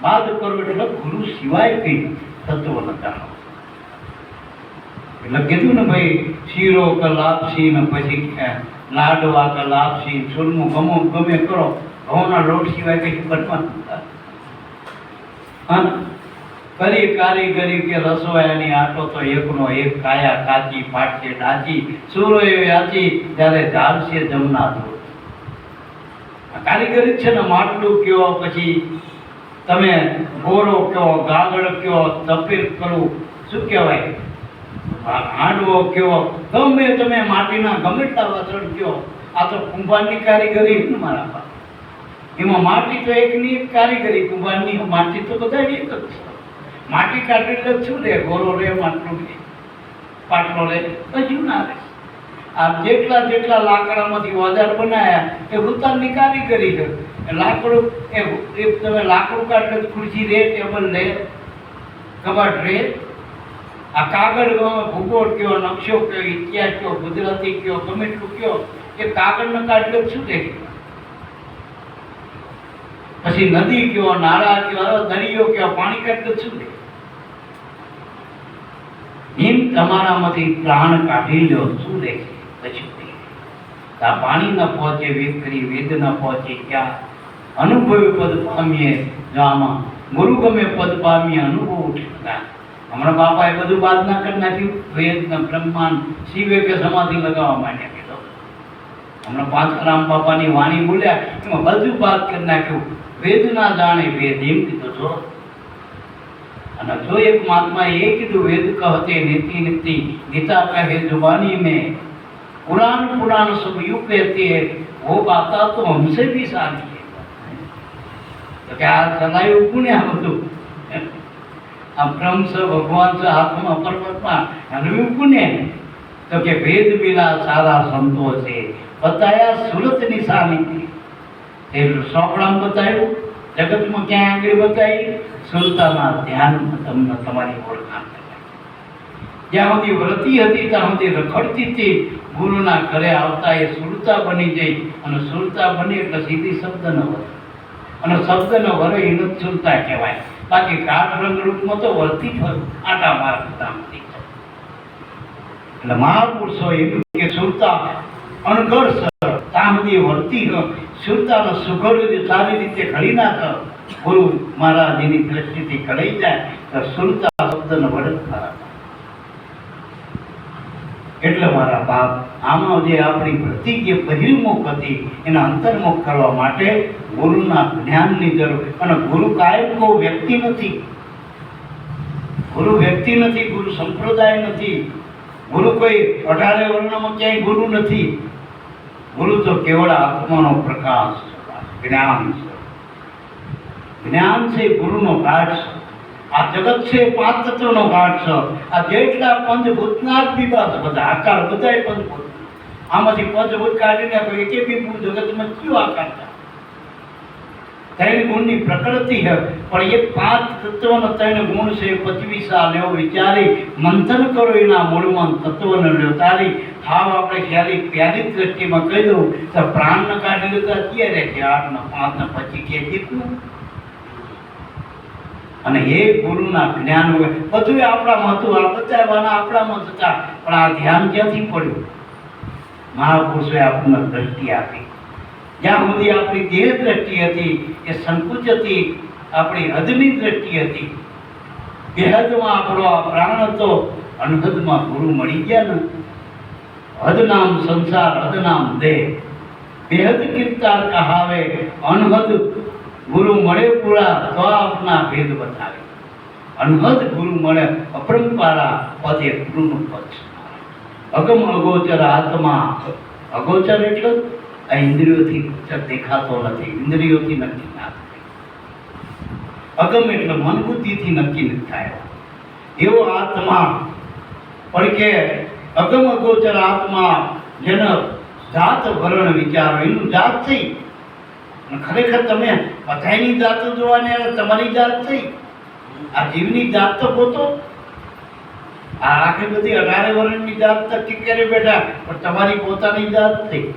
બાદ કરો એટલે ગુરુ સિવાય કઈ તત્વ નતા. એટલે કીધું ને ભાઈ, શીરો કે લાપસી ને પછી લાડવા કે લાપસી ચૂરમું ગમો ગમે કરો, ઘઉંના લોટ સિવાય કઈ બનવાનું. કરી કારીગરી કે રસોયાની આટો તો એકનો એક, કાયા કાચી પાટશે ડાચી, સુરો એવી આચી ત્યારે ઝાલશે જમના દૂર. કારીગરી છે ને. માટલું કયો, પછી તમે ગોરો કયો, ગાગળ કયો, તપેલ કરું, શું કહેવાય, હાંડવો કયો, ગમે તમે માટીના ગમે એટલા વાસણ કયો. આ તો કુંભારની કારીગરી ને મારા બાપ. એમાં માટી તો એકની એક કારીગરી. કુંભારની માટી તો બધા એક જ છે. માટી કાઢી એટલે શું રે? ગોરો રે, માટલું રે, પાટલો રે, કશું ના રે. આ જેટલા જેટલા લાકડામાંથી ઓજાર બનાયા એ ભૂતાનની કારીગરી છે. લાકડું એ તમે લાકડું કાઢે ખુરશી રે, ટેબલ રે, કબાટ રે. આ કાગળ ભૂગોળ કયો, નકશો કયો, ઇતિહાસ કયો, ગુજરાતી કયો, ગમે એટલું કયો, એ કાગળને કાઢે શું રે? પછી નદી કયો, નાળા કયો, દરિયો કયો, પાણી કાઢે શું રે? એમ તમારામાંથી પ્રાણ કાઢી લો, શું રે? પછી આ પાણી ન પહોંચે વેદ કરી, વેદ ન પહોંચે ક્યાં અનુભવી પદ પામીએ, જો આમાં ગુરુ ગમે પદ પામીએ અનુભવ ઉઠતા. હમણાં બાપાએ બધું બાદ ના કરી નાખ્યું, વેદ બ્રહ્માંડ શિવે કે સમાધિ લગાવવા માંડ્યા કીધો. હમણાં પાંચરામ બાપાની વાણી બોલ્યા એમાં બધું બાદ કરી નાખ્યું. વેદ ના જાણે વેદ એમ કીધું છો. અને જો એક મહાત્માએ એ કીધું વેદ કહતે નીતિ નીતિ ગીતા કહે जुबानी में पुराण पुराण सब यूं कहते हैं वो बाता तो हमसे भी सारी है. तो क्या चलाયું કોને આ બધું? આ બ્રહ્મ છે, ભગવાન છે, આત્મા પરમાત્મા હલવ્યું કોને? તો કે વેદ બિના સારા સંતો છે. બતાયા સુરત નિશાની, એ સોપડામાં બતાવ્યું, જગતમાં ક્યાં આગળ બતાવી? સુરતાના ધ્યાનમાં તમને તમારી ઓળખાણ કરાવી. જ્યાં સુધી વ્રતી હતી ત્યાં સુધી રખડતી હતી, ગુરુના ઘરે આવતા એ સુરતા બની જઈ. અને સુરતા બની એટલે સીધી શબ્દ ન વરે, અને શબ્દ ન વરે એને જ સુરતા કહેવાય. બાકી કાળ રંગ રૂપમાં તો વર્તી જ આટા મારતા નથી. એટલે મહાપુરુષો એમ કે સુરતા અણઘડ સર ત્યાં બધી વર્તી સુરતાનો સુઘડ સારી રીતે ઘડી નાખ. ગુરુ મહારાજની દ્રષ્ટિથી ઘડાઈ જાય તો સુરતા શબ્દનો વડે ખરાબ. એટલે મારા બાપ આમાં જે આપણી વૃત્તિ જે બહિર્મુખ હતી એના અંતર્મુખ કરવા માટે ગુરુના જ્ઞાનની જરૂર. અને ગુરુ કાયમ કોઈ વ્યક્તિ નથી, ગુરુ વ્યક્તિ નથી, ગુરુ સંપ્રદાય નથી, ગુરુ કોઈ 18 વર્ણમાં ક્યાંય ગુરુ નથી. ગુરુ તો કેવળ આત્માનો પ્રકાશ છે, જ્ઞાન છે. જ્ઞાન છે ગુરુનો ઘાટ છે. આ જગત છે 5 તત્વનો ઘાટ છે. આ જેટલા પંચભૂતના જ વિભાગ બધા આકાર બધાય પંચભૂત. આમાંથી પંચભૂત કાઢીને આપણે એકે બી જગતમાં કયો આકાર છે? 3 ગુણની પ્રકૃતિ છે, પણ એ 5 તત્વનો 3 ગુણ છે. 25 સાલ એવો વિચારી મંથન કરો એના મૂળમાં તત્વને લ્યો તારી. હાવ આપણે ખ્યાલી પ્યારી દ્રષ્ટિમાં કહી દઉં તો પ્રાણને કાઢી લેતા અત્યારે છે 8 ને 5 ને 25 કે કેટલું. અને એ ગુરુના જ્ઞાન વગર બધું આપણામાં હતું. આ બતાવવાના આપણામાં હતા, પણ આ ધ્યાન ક્યાંથી પડ્યું? મહાપુરુષોએ આપણને દ્રષ્ટિ આપી. જ્યાં સુધી આપણી દેહ દ્રષ્ટિ હતી એ સંકુચ હતી, આપણી હદની દ્રષ્ટિ હતી. બેહદમાં આપણો આ પ્રાણ હતો, અનહદમાં ગુરુ મળી ગયા ને. હદ નામ સંસાર, હદ નામ દેહ. બેહદ કીર્તાર કહાવે, અનહદ ગુરુ મળે પૂરા તો આપના ભેદ બતાવે. અનહદ ગુરુ મળે અપરંપારા પદે ગુરુનું પદ. અગમ અગોચર આત્મા. અગોચર એટલે આ ઇન્દ્રિયોથી દેખાતો નથી, ઇન્દ્રિયોથી નક્કી ના થાય. અગમ એટલે મન બુદ્ધિથી નક્કી નથી થાય એવો આત્મા. પણ કે અગમ અગોચર આત્મા જેનો જાત વર્ણ વિચારો એનું જાત થઈ. ખરેખર તમે બધાની જાતો જોવાની તમારી જાત થઈ. આ જીવની જાત તો ગોતો. આ આખી બધી 18 વર્ષની જાત નક્કી કરી બેઠા, પણ તમારી પોતાની જાત થઈ.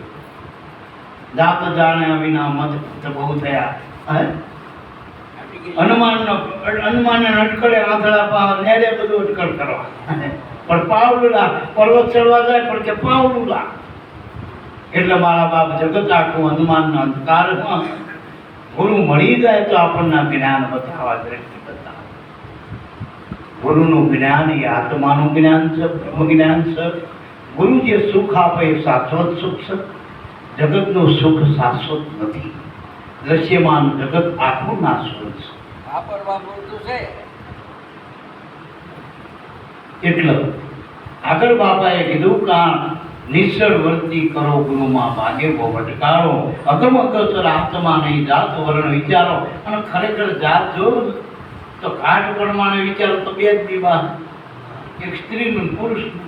જાત જાણ્યા વિના મત બહુ થયા. હનુમાનને અટકળે આંધળા પાવ નેડે બધું અટકળ કરવા. પણ પાવલુલા પર્વત ચડવા જાય પણ કે પાવલુલા. એટલે મારા બાપ જગત આખું હનુમાનના અંધકારમાં ગુરુ મળી જાય તો આપણને જ્ઞાન બતાવવા, દ્રષ્ટિ બતાવે. ગુરુનું જ્ઞાન એ આત્માનું જ્ઞાન છે, બ્રહ્મ જ્ઞાન છે. ગુરુ જે સુખ આપે એ શાશ્વત સુખ છે. જગતનું સુખ શાશ્વત નથી. દ્રશ્યમાન જગત આખું નાશવંત છે. એટલે આગળ બાપાએ કીધું કે નિશ્ચળ વર્તી કરો ગુરુમાં ભાગે બહુ ભટકારો. અગમ અગોચર આત્મા નહીં, જાત વર્ણ વિચારો. અને ખરેખર જાત જો તો ઘાટ પ્રમાણે વિચારો તો 2 જ વિવાહ, એક સ્ત્રીનું પુરુષનું.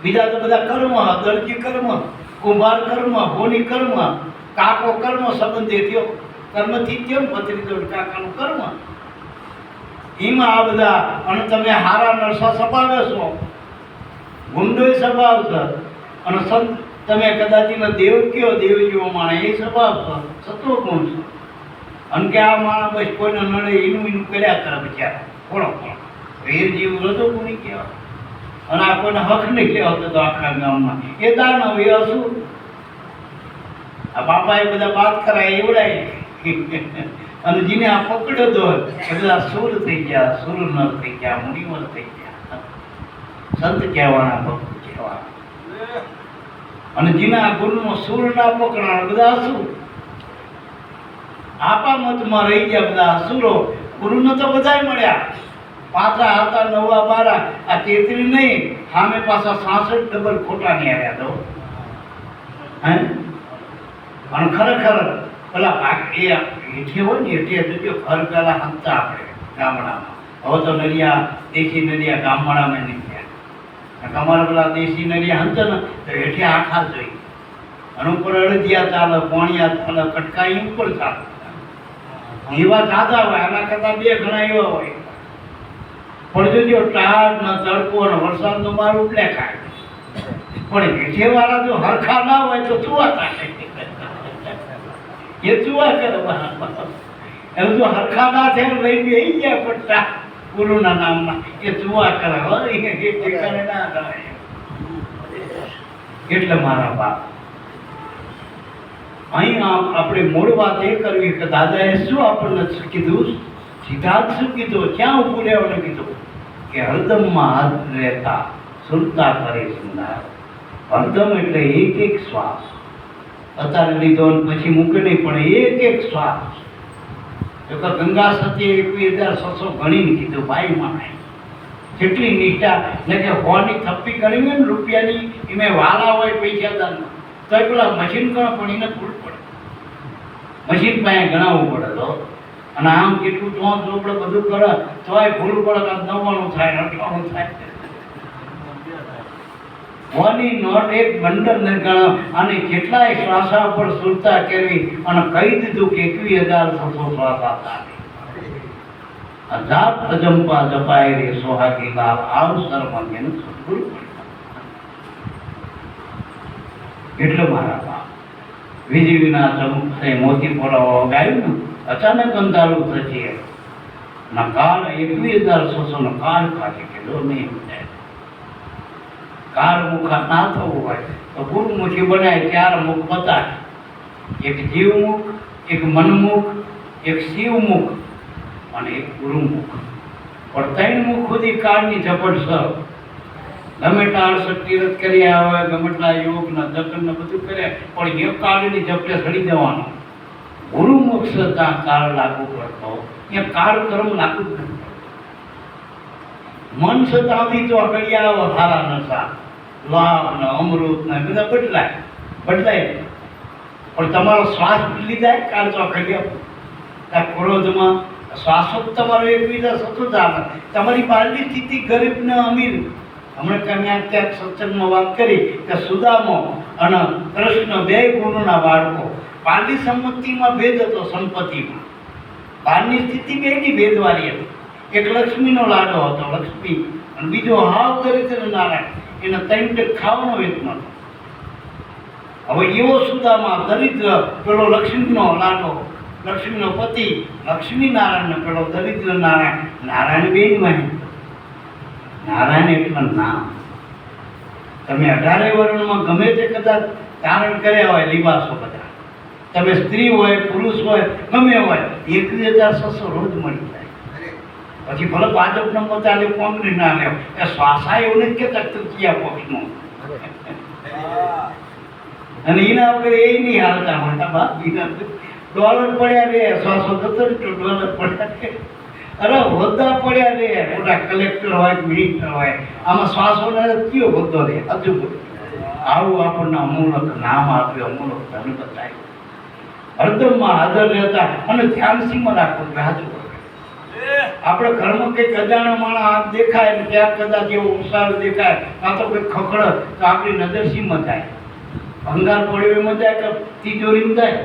બીજા તો બધા કર્મ, દરજી કર્મ, કુંભાર કર્મ, ભોની કર્મ, કાકો કર્મ, સંબંધી થયો કર્મથી કેમ ભત્રીજો કાકાનું કર્મ. એમાં આ બધા. અને તમે હારા નરસા સપાવે છો, ગુંડોય સ્વભાવ છે. અને સંત તમે કદાચ દેવ કયો, દેવ જેવો માણે એ સ્વભાવ છે, સત્વ ગુણ છે. અને કે આ માણસ બસ કોઈને નડે એનું કર્યા કરે બિચારા. કોણો વીર જીવ રજો કોની કહેવાય. અને આ કોઈને હક નહીં કહેવાતો તો આખા ગામમાં એ દાનવ એ અસુર. આ બાપાએ બધા વાત કરાય એવડાય અને જેને આ પકડ્યો તો એ બધા સુર થઈ ગયા, સુર નર થઈ ગયા, મુનિવર થઈ ગયા, સંત કહેવાના, ભક્ત કહેવાના. અને જેને આ ગુરુનો સુર ના પકડાણા બધા અસુર, આપા મતમાં રહી ગયા બધા અસુરો. ગુરુને તો બધાય મળ્યા, પાછા હતા 9 12, આ 33 નહીં, સામે પાછા 66 ડબલ ખોટા નહીં આવ્યા તો. હે અને ખરેખર પેલા એ હેઠે હોય ને હેઠે જો ઘર પેલા હંતા આપણે ગામડામાં. હવે તો નરિયા, દેશી નરિયા ગામડામાં નીકળ્યા. તમારે પેલા દેશી નરિયા હંતા ને તો હેઠે આખા જોઈ, અને ઉપર અડદિયા ચાલે, પોણિયા ચાલે, કટકાઈ ઉપર ચાલે. એવા જાદા હોય, આના કરતા 2 ગણા એવા હોય. પણ જો ટાઢ ને તડકો ને વરસાદ નો માર ઉપલે ખાય. પણ હેઠે વાળા જો હરખા ના હોય તો ચુવા થાય, એ ચુવા કરે. એમ જો હરખા ના થાય લઈ બેસી ગયા પટ્ટા ગુરુના નામમાં, એ ચુવા કરે. એ ઠેકાણે ના થાય. એટલે મારા બાપ અહીં આપણે મૂળ વાત એ કરવી કે દાદાએ શું આપણને કીધું, સિદ્ધાંત શું કીધું, ક્યાં ઉભું રહેવાનું કીધું કે હરદમમાં હાથ રહેતા સુરતા કરે સિંધાર. હરદમ એટલે એક શ્વાસ, અત્યારે લીધો પછી મૂકે નહીં, પણ એક શ્વાસ. તો ગંગા સતી 21,600 ગણીને કીધું ભાઈ માને જેટલી નિષ્ઠા ને કે હોની થપ્પી કરી હોય ને રૂપિયાની, એમાં વાલા હોય પૈસાદારમાં, તો એ પેલા મશીન ગણ પણ એને ભૂલ પડે, મશીન પાસે ગણાવવું પડે તો. અને આમ કેટલું તો ચોપડે બધું કરે તોય ભૂલ પડે, 99 થાય, 98 થાય. હોની નોટ એક બંડલ ને ગણાવ, અને કેટલાય શ્વાસા પર સુરતા કરવી, અને કહી દીધું કે 21,600 શ્વાસા થાય. અજાપ અજંપા જપાય રે સોહાગી લાલ, આવ સર્વજ્ઞ સદગુરુ. એટલે મારા બાપ વીજી વિના ચમકશે મોતી પોરાવા ગાયું ને અચાનક અંધારું થશે. ના કાળ 21,600 નો કાળ કાઢી ગયેલો નહીં. કાળ મુખા ના થવું હોય તો ગુરુમુખી બનાય, 4 મુખ બતાવે, એક જીવમુખ, એક મનમુખ, એક શિવમુખ અને એક ગુરુમુખ. પણ 3 મુખ સુધી કાળની ઝપટ સર. ગમે એટલા 68 તીરથ કર્યા હોય, ગમે એટલા યોગ ને જતન ને બધું કર્યા, પણ એ કાળની ઝપટે સડી જવાનો. ગુરુમુખ ત્યાં કાળ લાગુ પડતો, એ કાળ કર્મ લાગુ જ નથી. મન સતાવી તો અકળિયા સારા નશા, લાભ ને અમૃત ને બધા બદલાય. પણ તમારો શ્વાસ બદલી જાય, કાળ તો અકળિયા. ક્રોધમાં શ્વાસો તમારો એકબીજા સતત આવે. તમારી બહારની સ્થિતિ ગરીબ ને અમીર. હમણાં કન્યા ક્યાંક સત્સંગમાં વાત કરી કે સુદામો અને કૃષ્ણ 2 ગુરુના બાળકો. પારડી સંપત્તિમાં ભેદ હતો, સંપત્તિમાં બહારની સ્થિતિ બેની ભેદવાળી હતી. એક લક્ષ્મીનો લાડો હતો, લક્ષ્મી, અને બીજો હાવ દરિદ્ર નારાયણ. એને 3 ટક ખાવાનો વેત નહોતો. હવે એવો સુદામા દરિદ્ર, પેલો લક્ષ્મીનો લાડો, લક્ષ્મીનો પતિ લક્ષ્મી નારાયણ, પેલો દરિદ્ર નારાયણ. નારાયણ બેન વહે. નારાયણ એટલે નામ. તમે 18 વર્ણમાં ગમે તે કદાચ ધારણ કર્યા હોય લિબાસો બધા, તમે સ્ત્રી હોય પુરુષ હોય ગમે હોય, 21,600 રોજ મળી જાય. પછી ભલે ભાજપનો મત આલે, કોંગ્રેસ ના લે, એ શ્વાસા એવું નથી કે તકતકિયા પક્ષનો. અને એના વગર એ નહીં હાલતા હોતા બાપ. ડોલર પડ્યા રે, શ્વાસો થતો ડોલર પડ્યા રે. અરે હોદ્દા પડ્યા રે, મોટા કલેક્ટર હોય, મિનિસ્ટર હોય, આમાં શ્વાસો કયો હોદ્દો રે? હજુ આવું આપણને અમૂલક નામ આપ્યું, અમૂલક ધન બતાવ્યું. હરદમમાં હાજર રહેતા અને ધ્યાન સીમાં રાખવું. હાજર આપણે ઘરમાં કંઈક અજાણ્યો માણસ હાથ દેખાય ને ત્યાં કદાચ એવો ઉસારો દેખાય, કાં તો કંઈક ખખડ, તો આપણી નજર સીમાં જાય. ભંગાર પડ્યો એમાં જાય કે તિજોરીમાં જાય.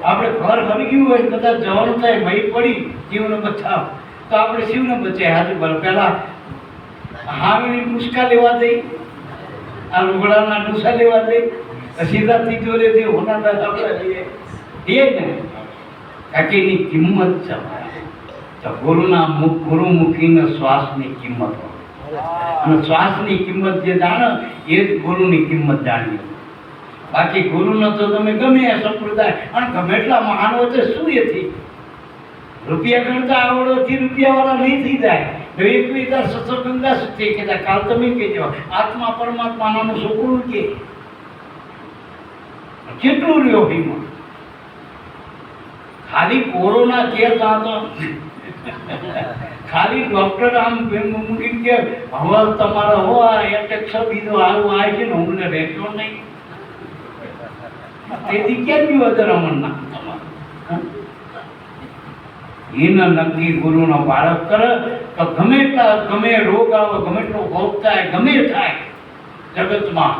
આપણે ઘર હરગ્યું હોય, કદાચ જવાનું થાય, મહી પડી જીવને બચાવ, તો આપણે શિવને બચાય. હાજર ભલે પહેલા હાવીની મુસ્કા લેવા દઈ, આ લુગડાના ડૂસા લેવા દઈ, સીધા તિજોરીથી હોનારા આપણે લઈએ ને. કાકીની કિંમત છે. તો ગુરુના મુખ, ગુરુમુખીને શ્વાસની કિંમત હોય. અને શ્વાસની કિંમત જે જાણે એ જ ગુરુની કિંમત જાણી. બાકી ગુરુનો તો તમે ગમે એ સંપ્રદાય અને ગમે એટલા મહાન હોય તો શું એથી રૂપિયા ગણતા આવડોથી રૂપિયાવાળા નહીં થઈ જાય. એક વિચાર સત્સંગા સત્ય કહેતા કાલ તમે કહેજો આત્મા પરમાત્માનું છોકરું કે કેટલું રહ્યો ભીમાં ખાલી કોરોના કેસ હતો ખાલી ડોક્ટર આમ મૂકીને કે હવે તમારો હોય એટેક બીજો આવું આવે છે ને હું રહેતો નહીં તેથી કેમ ગયું અદર અમરના એના નક્કી ગુરુનો બાળક કરે તો ગમે એટલા ગમે રોગ આવે ગમે એટલો ભોગ થાય ગમે થાય જગતમાં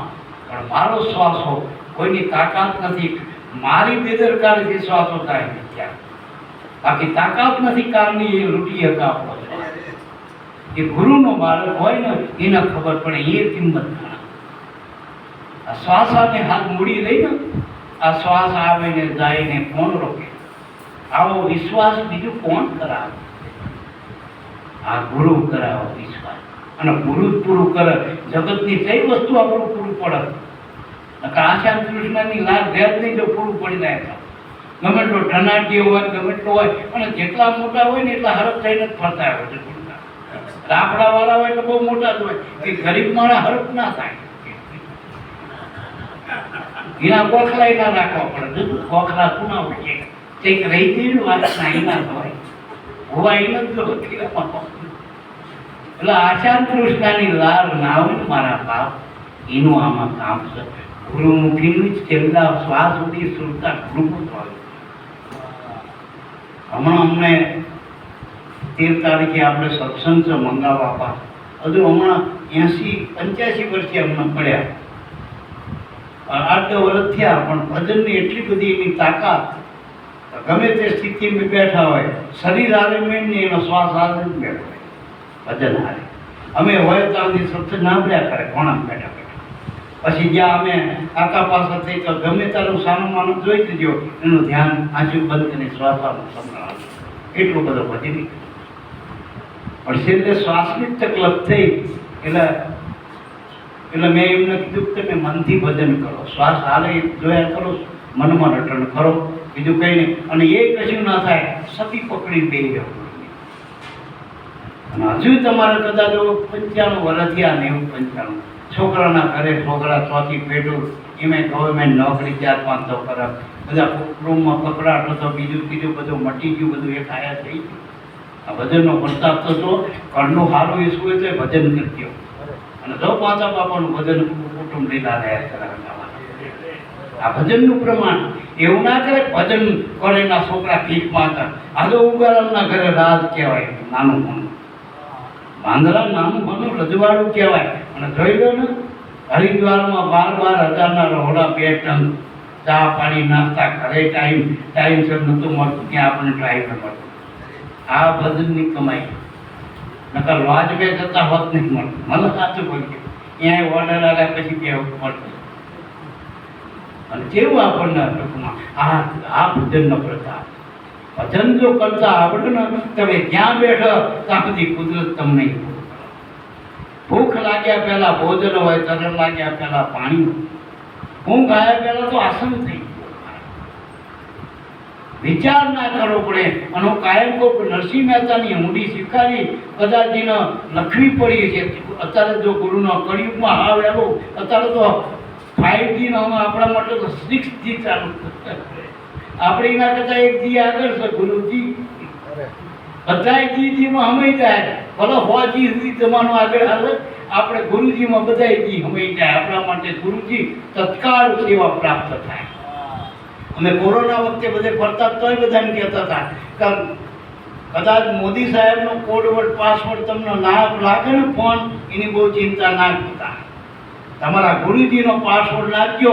પણ મારો શ્વાસ હો કોઈની તાકાત નથી મારી બેદરકારીથી શ્વાસો થાય ત્યાં બાકી તાકાત નથી કારની એ લૂંટી હતા આપણો એ ગુરુનો બાળક હોય ને એને ખબર પડે એ કિંમત ગણા આ શ્વાસાને હાથ મૂડી રહી ને આ શ્વાસ આવે ને જાય ને કોણ રોકે આવો વિશ્વાસ બીજું કોણ કરાવે આ ગુરુ કરાવો વિશ્વાસ અને ગુરુ જ પૂરું કરે જગતની કઈ વસ્તુ આપણું પૂરું પડે આશા કૃષ્ણની લાભ ભેદ નહીં જો પૂરું પડી જાય ગમે એટલો ધનાઢ્ય હોય ગમે એટલો હોય અને જેટલા મોટા હોય ને એટલા હરફ થઈને જ ફરતા હોય છે રાફડા વાળા હોય તો બહુ મોટા જ હોય કે ગરીબ માણસ હરફ ના થાય એના ગોખલા ના રાખવા પડે ગોખલા કુના હોય કંઈક રહી ગયેલું વાત ના એના હોય હોવા એને જ એટલે આશા કૃષ્ણની લાલ ના હોય ને મારા બાપ એનું આમાં કામ છે ગુરુમુખીનું જ છેલ્લા શ્વાસ સુધી સુરતા ગુરુમુખ હોય. હમણાં અમને 13 તારીખે આપણે સત્સંગ છે મંગાવવા આપા હજુ હમણાં 80-85 વર્ષે અમને પડ્યા 8 વર્ષ થયા પણ ભજનની એટલી બધી એની તાકાત ગમે તે સ્થિતિમાં બેઠા હોય શરીર હારે મેં ને એનો શ્વાસ હારે જ બેઠો હોય ભજન હારે અમે હોય તો આની સત્સંગ સાંભળ્યા કરે કોણા બેઠા પછી જ્યાં અમે કાકા પાસે થઈ તો ગમે તારું સાનું માનું જોઈ દેજો એનું ધ્યાન આંસુ બંધ કરીને શ્વાસમાં સંભળાવે એટલું બધો વધી પણ છેલ્લે શ્વાસની તકલીફ થઈ એટલે મેં એમને કીધું કે તમે મનથી ભજન કરો શ્વાસ હાલે જોયા કરો મનમાં રટણ કરો બીજું કંઈ નહીં અને એ કશું ના થાય સતી પકડીને બેસી જવું અને હજુ તમારે કદાચ 95 વર્ષ થયા 90-95 છોકરાના ઘરે છોકરા ચોથી પેટું એમાં ગવર્મેન્ટ નોકરી 4-5 તો કરે બધા રૂમમાં કકડાટ હતો બીજું ત્રીજું બધું મટી ગયું બધું એ ખાયા થઈ ગયું આ ભજનનો પ્રસ્તાવ તો જો ઘરનું સારું એ શું તો ભજન કરજો અને જો પાછા બાપાનું ભજન કુટુંબ લીધા રહ્યા કરાવવા આ ભજનનું પ્રમાણ એવું ના કરે ભજન કરે ના છોકરા ભીખ માંગતા આ તો ઉગારામના ઘરે રાજ કહેવાય નાનું ભણું પાંદડા નાનું ભણું રજવાડું કહેવાય અને જોઈ લો ને હરિદ્વારમાં 12,000 રહોડા 2 ટન ચા પાણી નાસ્તા ઘરે ટાઈમસર નહોતું મળતું ત્યાં આપણને ટાઈમ મળતું આ ભજનની કમાઈ નકર વાજબે જતા હોત નહીં મળતું મને સાચું બોલ્યું ત્યાં ઓર્ડર આવ્યા પછી ત્યાં મળતું અને કેવું આપણને ટૂંકમાં આ ભજનનો પ્રતાપ ભજન જો કરતા આવડે ને તમે જ્યાં બેઠો ત્યાં સુધી કુદરત તમને ભૂખ લાગ્યા પહેલા ભોજન હોય તરસ લાગ્યા પહેલા પાણી ઊંઘ આવ્યા પહેલા તો આસન થઈ વિચાર ના કરવો પડે અને કાયમ કોઈ નરસિંહ મહેતાની ઊંડી શીખાડી કદાચીને લખવી પડી છે અત્યારે જો ગુરુનો કળિયુગમાં આવેલો અત્યારે તો 5G નો આપણા માટે તો 6G ચાલુ આપણે એના કરતા 1G આગળ છે ગુરુજી બધા જીમાં હમાઈ જાય ભલે 100G સુધી જમાનો આગળ હાલે આપણે ગુરુજીમાં બધા જી હમાઈ જાય આપણા માટે ગુરુજી તત્કાળ સેવા પ્રાપ્ત થાય. અમે કોરોના વખતે બધે ફરતા તોય બધાને કહેતા હતા કે કદાચ મોદી સાહેબનો કોડવર્ડ પાસવર્ડ તમને ના લાગે ને ફોન એની બહુ ચિંતા ના કરતા તમારા ગુરુજીનો પાસવર્ડ નાખજો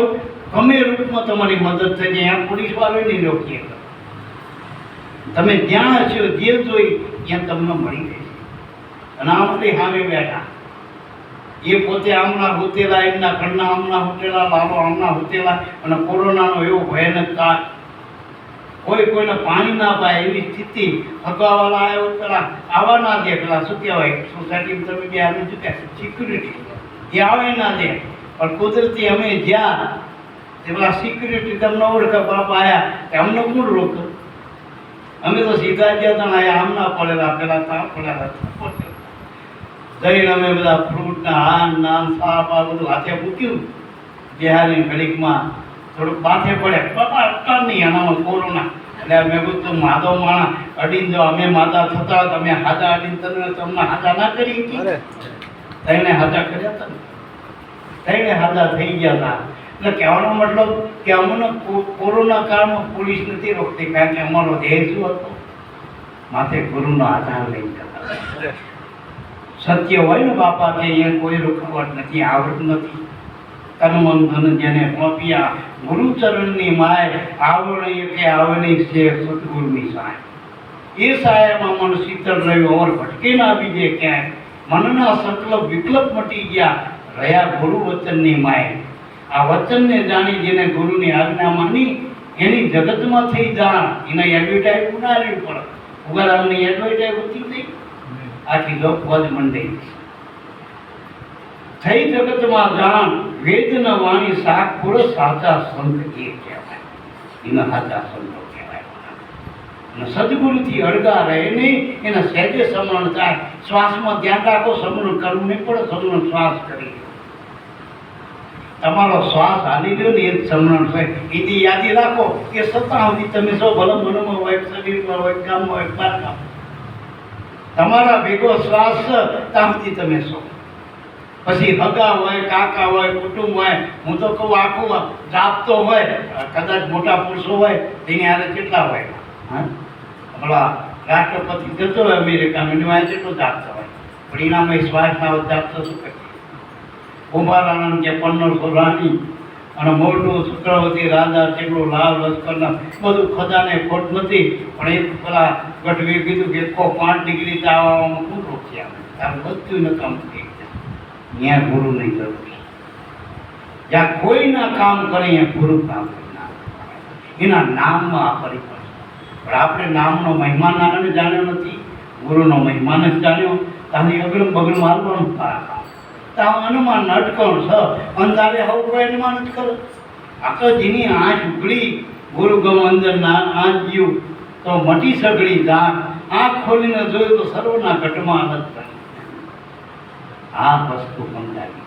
ગમે રૂપમાં તમારી મદદ થઈ જાય પોલીસ વાળો નહીં રોકીએ તમે જ્યાં હશો જે જોઈ ત્યાં તમને મળી રહેશે અને આપણે સામે બેઠા એ પોતે આમના હોતેલા એમના ઘરના આમના હોટેલા લાલો આમના હોતેલા અને કોરોનાનો એવો ભયાનક કાળ કોઈને પાણી ના પાય એવી સ્થિતિ હગવાવાળા આવ્યો પેલા આવા ના દે પેલા શું કહેવાય સોસાયટીમાં તમે બે આવી ચૂક્યા સિક્યુરિટી એ આવે ના દે પણ કુદરતી અમે જ્યાં તે પેલા સિક્યુરિટી તમને ઓળખે બાપા આયા કે અમને કોણ રોકતો? અમે તો સીધા ગયા હતા આયા આમના પડેલા પેલા તા પડેલા જઈને અમે બધા ફ્રૂટના હાન નાન સાપ આ બધું હાથે મૂક્યું. બિહારી ઘડીકમાં થોડુંક માથે પડે બાપા અટકા નહીં આનામાં કોરોના. એટલે મેં કીધું માધો માણા અડીને જો અમે માતા થતા તમે હાજા અડીને તમને હાજા ના કરી તેને હાજા કર્યા હતા ને તેને હાજા થઈ ગયા હતા. એટલે કહેવાનો મતલબ કે અમને કોરોના કાળમાં પોલીસ નથી રોકતી, કારણ કે અમારો ધ્યેય શું હતો? માથે ગુરુનો આધાર લઈ જતા. સત્ય હોય ને બાપા કે અહીંયા કોઈ રૂકાવટ નથી, આવડ નથી. તનમન ધન જેને પોપ્યા ગુરુચરણની માય, આવણી કે આવણી છે સદગુરુની સહાય. એ સહાયમાં મન શીતળ રહ્યું, અમર ભટકે ના બીજે ક્યાંય. મનના સંકલ્પ વિકલ્પ મટી ગયા, રહ્યા ગુરુ વચનની માય. આ વચનને જાણી જેને ગુરુની આજ્ઞા માની, એની જગતમાં થઈ જાણ. એને એડવર્ટાઈઝ ઉડાડવી પડે. ઉગારામની એડવર્ટાઈઝ ઓછી થઈ, આખી લોક વધ મંડી થઈ જગતમાં જાણ. વેદન વાણી શાક પુરુષ સાચા સંત એ કહેવાય. એના સાચા સંતો કહેવાય. અને સદગુરુથી અળગા રહે નહીં, એને સહેજે સમરણ થાય. શ્વાસમાં ધ્યાન રાખો, સમરણ કરવું નહીં પડે, સમરણ શ્વાસ કરી તમારો શ્વાસ હાલી ગયો ને એ સમરણ છે. એની યાદી રાખો કે સત્તા સુધી તમે સૌ ભલે મનમાં હોય, શરીરમાં હોય, ગામમાં હોય, બાર ગામ તમારા ભેગો શ્વાસ ત્યાં સુધી તમે છો. પછી હગા હોય, કાકા હોય, કુટુંબ હોય, હું તો કહું આખું જાપતો હોય, કદાચ મોટા પુરુષો હોય તેની હારે કેટલા હોય? હા, હમણાં રાષ્ટ્રપતિ જતો હોય અમેરિકામાં, એની વાંચે કેટલો જાપતો હોય, પણ એનામાં શ્વાસના જાપતો શું કરે? કુંભારાનંદ કે 1500 રાણી અને મોરડું ચક્રવર્તી રાજા જેટલું લાલ લશ્કરના બધું ખજાને ખોટ નથી. પણ એક પેલા ગઢવીએ કીધું કે 5 ડિગ્રી તાવવામાં શું રોક્યા? તારું બધું ન કામ થઈ ગયા. ત્યાં ગુરુ નહીં જરૂર છે. જ્યાં કોઈ ના કામ કરે ત્યાં ગુરુ કામ ના એના નામમાં આ પરિપક્વ. પણ આપણે નામનો મહિમા નાને જાણ્યો નથી, ગુરુનો મહિમા જ જાણ્યો. તાની અગરમ બગરમ હાલવાનું તારા તાવ અનુમાન અટકણ છ અંધારે હવ કોઈ અનુમાન જ કરો. આખો જેની આંખ ઉઘડી ગુરુ ગમ અંદર ના આંખ જીવ તો મટી સગડી દાંત. આંખ ખોલીને જોયું તો સર્વના ઘટમાં અલગ કરી. આ વસ્તુ સમજાવી.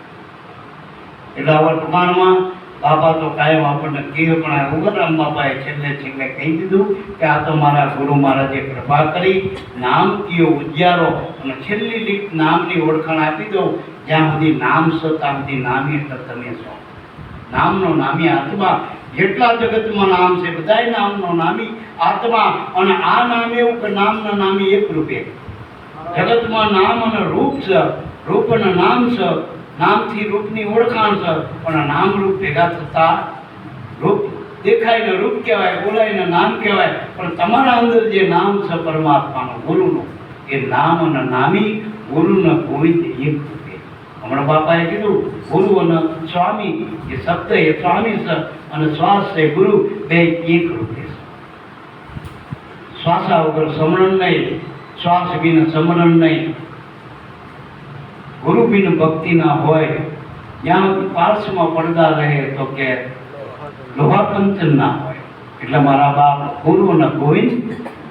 એટલે વર્તમાનમાં બાપા તો કાયમ આપણને કહે, પણ આ ઉગરામ બાપાએ છેલ્લે કહી દીધું કે આ તો મારા ગુરુ મહારાજે કૃપા કરી નામ કયો ઉજ્જારો અને છેલ્લી લીટ નામની ઓળખાણ આપી દો. જ્યાં સુધી નામ છો ત્યાં સુધી નામી એટલે તમે છો. નામનો નામી આત્મા. જેટલા જગતમાં નામ છે બધાય નામનો નામી આત્મા. અને આ નામ એવું કે નામના નામી એક રૂપે. જગતમાં નામ અને રૂપ છે, રૂપ અને નામ છે. નામથી રૂપની ઓળખાણ છે, પણ નામ રૂપ ભેગા થતા રૂપ દેખાય ને રૂપ કહેવાય, બોલાય ને નામ કહેવાય. પણ તમારા અંદર જે નામ છે પરમાત્માનું, ગુરુનું, એ નામ અને નામી ગુરુને ગોવિંદ એક રૂપે. હમણાં બાપાએ કીધું ગુરુ અને સ્વામી, એ શબ્દ એ સ્વામી છે અને શ્વાસ છે ગુરુ, બે એક રૂપે છે. શ્વાસા વગર સમરણ નહીં, શ્વાસ વિના સમરણ નહીં. ગુરુ બિન ભક્તિ ના હોય. જ્યાં પાર્શ્વમાં પડદા રહે તો કે લોહા કંચન ના હોય. એટલે મારા બાપ ગુરુ અને ગોવિંદ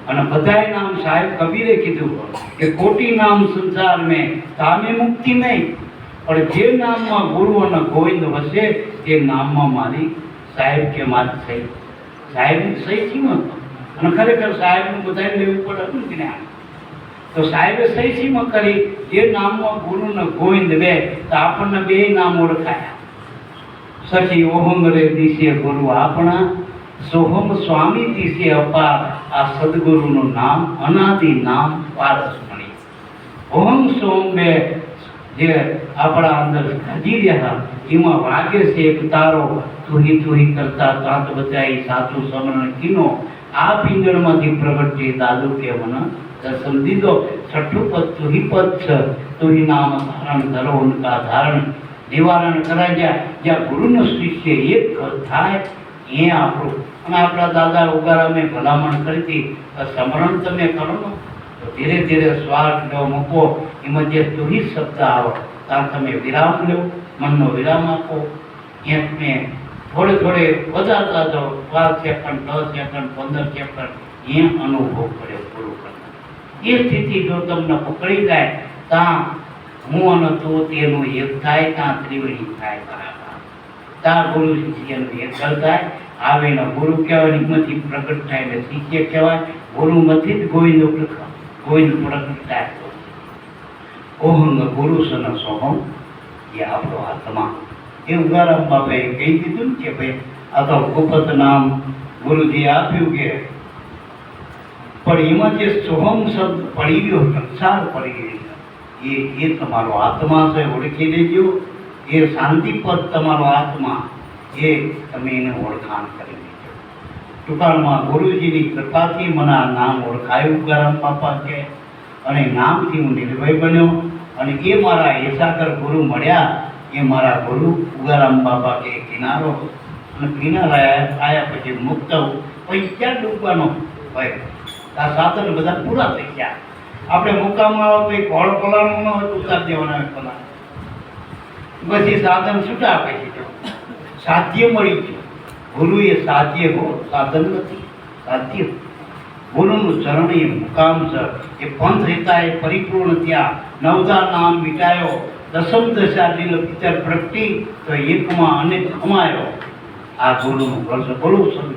અને બધાય નામ સાહેબ કબીરે કીધું કે કોટી નામ સંસાર મેં તામે મુક્તિ નહીં. પણ જે નામમાં ગુરુ અને ગોવિંદ વસે તે નામમાં મારી સાહેબ કે મારી સહી. સાહેબ સહી કેમ હતો? અને ખરેખર સાહેબનું બધાને લેવું પડે હતું જ્ઞાન. તો સાહેબે સહી સીમાં કરી જે નામમાં ગુરુ ને ગોવિંદ બે, તો આપણને બે નામ ઓળખાયા. સખી ઓહંગ રે દિશે ગુરુ આપણા, સોહમ સ્વામી દિશે અપાર. આ સદગુરુનું નામ અનાદિ નામ પારસમણી. ઓહમ સોમ બે જે આપણા અંદર હજી રહ્યા એમાં વાગે છે એક તારો. તુહી કરતા તાત બચાઈ સાચું સમરણ કીનો. આ પિંજણમાંથી પ્રગટ છે દાદુ કે મને દર્શન દીધો. છઠ્ઠું પદ તુહી પદ છે. તુહી નામ ધારણ કરો ઉનકા ધારણ. નિવારણ કરાય જ્યાં ગુરુનો શિષ્ય એક થાય એ આપણું. અને આપણા દાદા ઉગારામે ભલામણ કરી હતી કે સમરણ તમે કરો ને તો ધીરે ધીરે શ્વાસ લો મૂકો. એમાં જે તુહી શબ્દ આવે ત્યાં તમે વિરામ લો, મનનો વિરામ આપો. ત્યાં તમે થોડે થોડે વધારતા જાઓ, 5 સેકન્ડ, 10 સેકન્ડ, 15 સેકન્ડ એ અનુભવ કર્યો પૂરું કરતા. એ સ્થિતિ જો તમને પકડી જાય ત્યાં હું અને તું તેનું એક થાય, ત્યાં ત્રિવેણી થાય બરાબર. ત્યાં ગુરુ શિષ્યનું એક થાય, આવે ને ગુરુ કહેવાય, હિંમતથી પ્રગટ થાય એટલે શિષ્ય કહેવાય. ગુરુમાંથી જ ગોવિંદ પ્રગટ થાય. ઓહંગ ગુરુ સન સોહમ, એ આપણો આત્મા. એ ઉગારામ બાબાએ કહી દીધું ને કે ભાઈ આ તો ગુપ્ત નામ ગુરુજી આપ્યું કે, પણ એમાં જે સોહમ શબ્દ પડી ગયો, સંસાર પડી ગયો, એ તમારો આત્મા છે, ઓળખી લેજો. એ શાંતિપદ તમારો આત્મા, એ તમે એને ઓળખાણ કરી લેજો. ટૂંકાણમાં ગુરુજીની કૃપાથી મને આ નામ ઓળખાયું, ઉગારામ બાપા કે, અને નામથી હું નિર્ભય બન્યો. અને એ મારા એસાગર ગુરુ મળ્યા, એ મારા ગુરુ ઉગારામ બાપા કે કિનારો. અને કિનારા આવ્યા પછી મુક્ત પછી ક્યાં ડૂબવાનો હોય? આ સાધન બધા પૂરા થઈ ગયા. આપણે મુકામાં આવે તો ઘોડ પલાણું ન હોય, ઉતાર દેવાના પલાણ, પછી સાધન છૂટા આપે છે. સાધ્ય મળી ગયું. ગુરુ એ સાધ્ય હો, સાધન નથી, સાધ્ય. ગુરુનું ચરણ એ મુકામ છે, એ પંથ રહેતા એ પરિપૂર્ણ થયા. નવધા નામ મિટાયો, દસમ દશા દિલ પિતર પ્રગટી, તો એકમાં અનેક કમાયો. આ ગુરુનું વર્ષ બોલું શરૂ.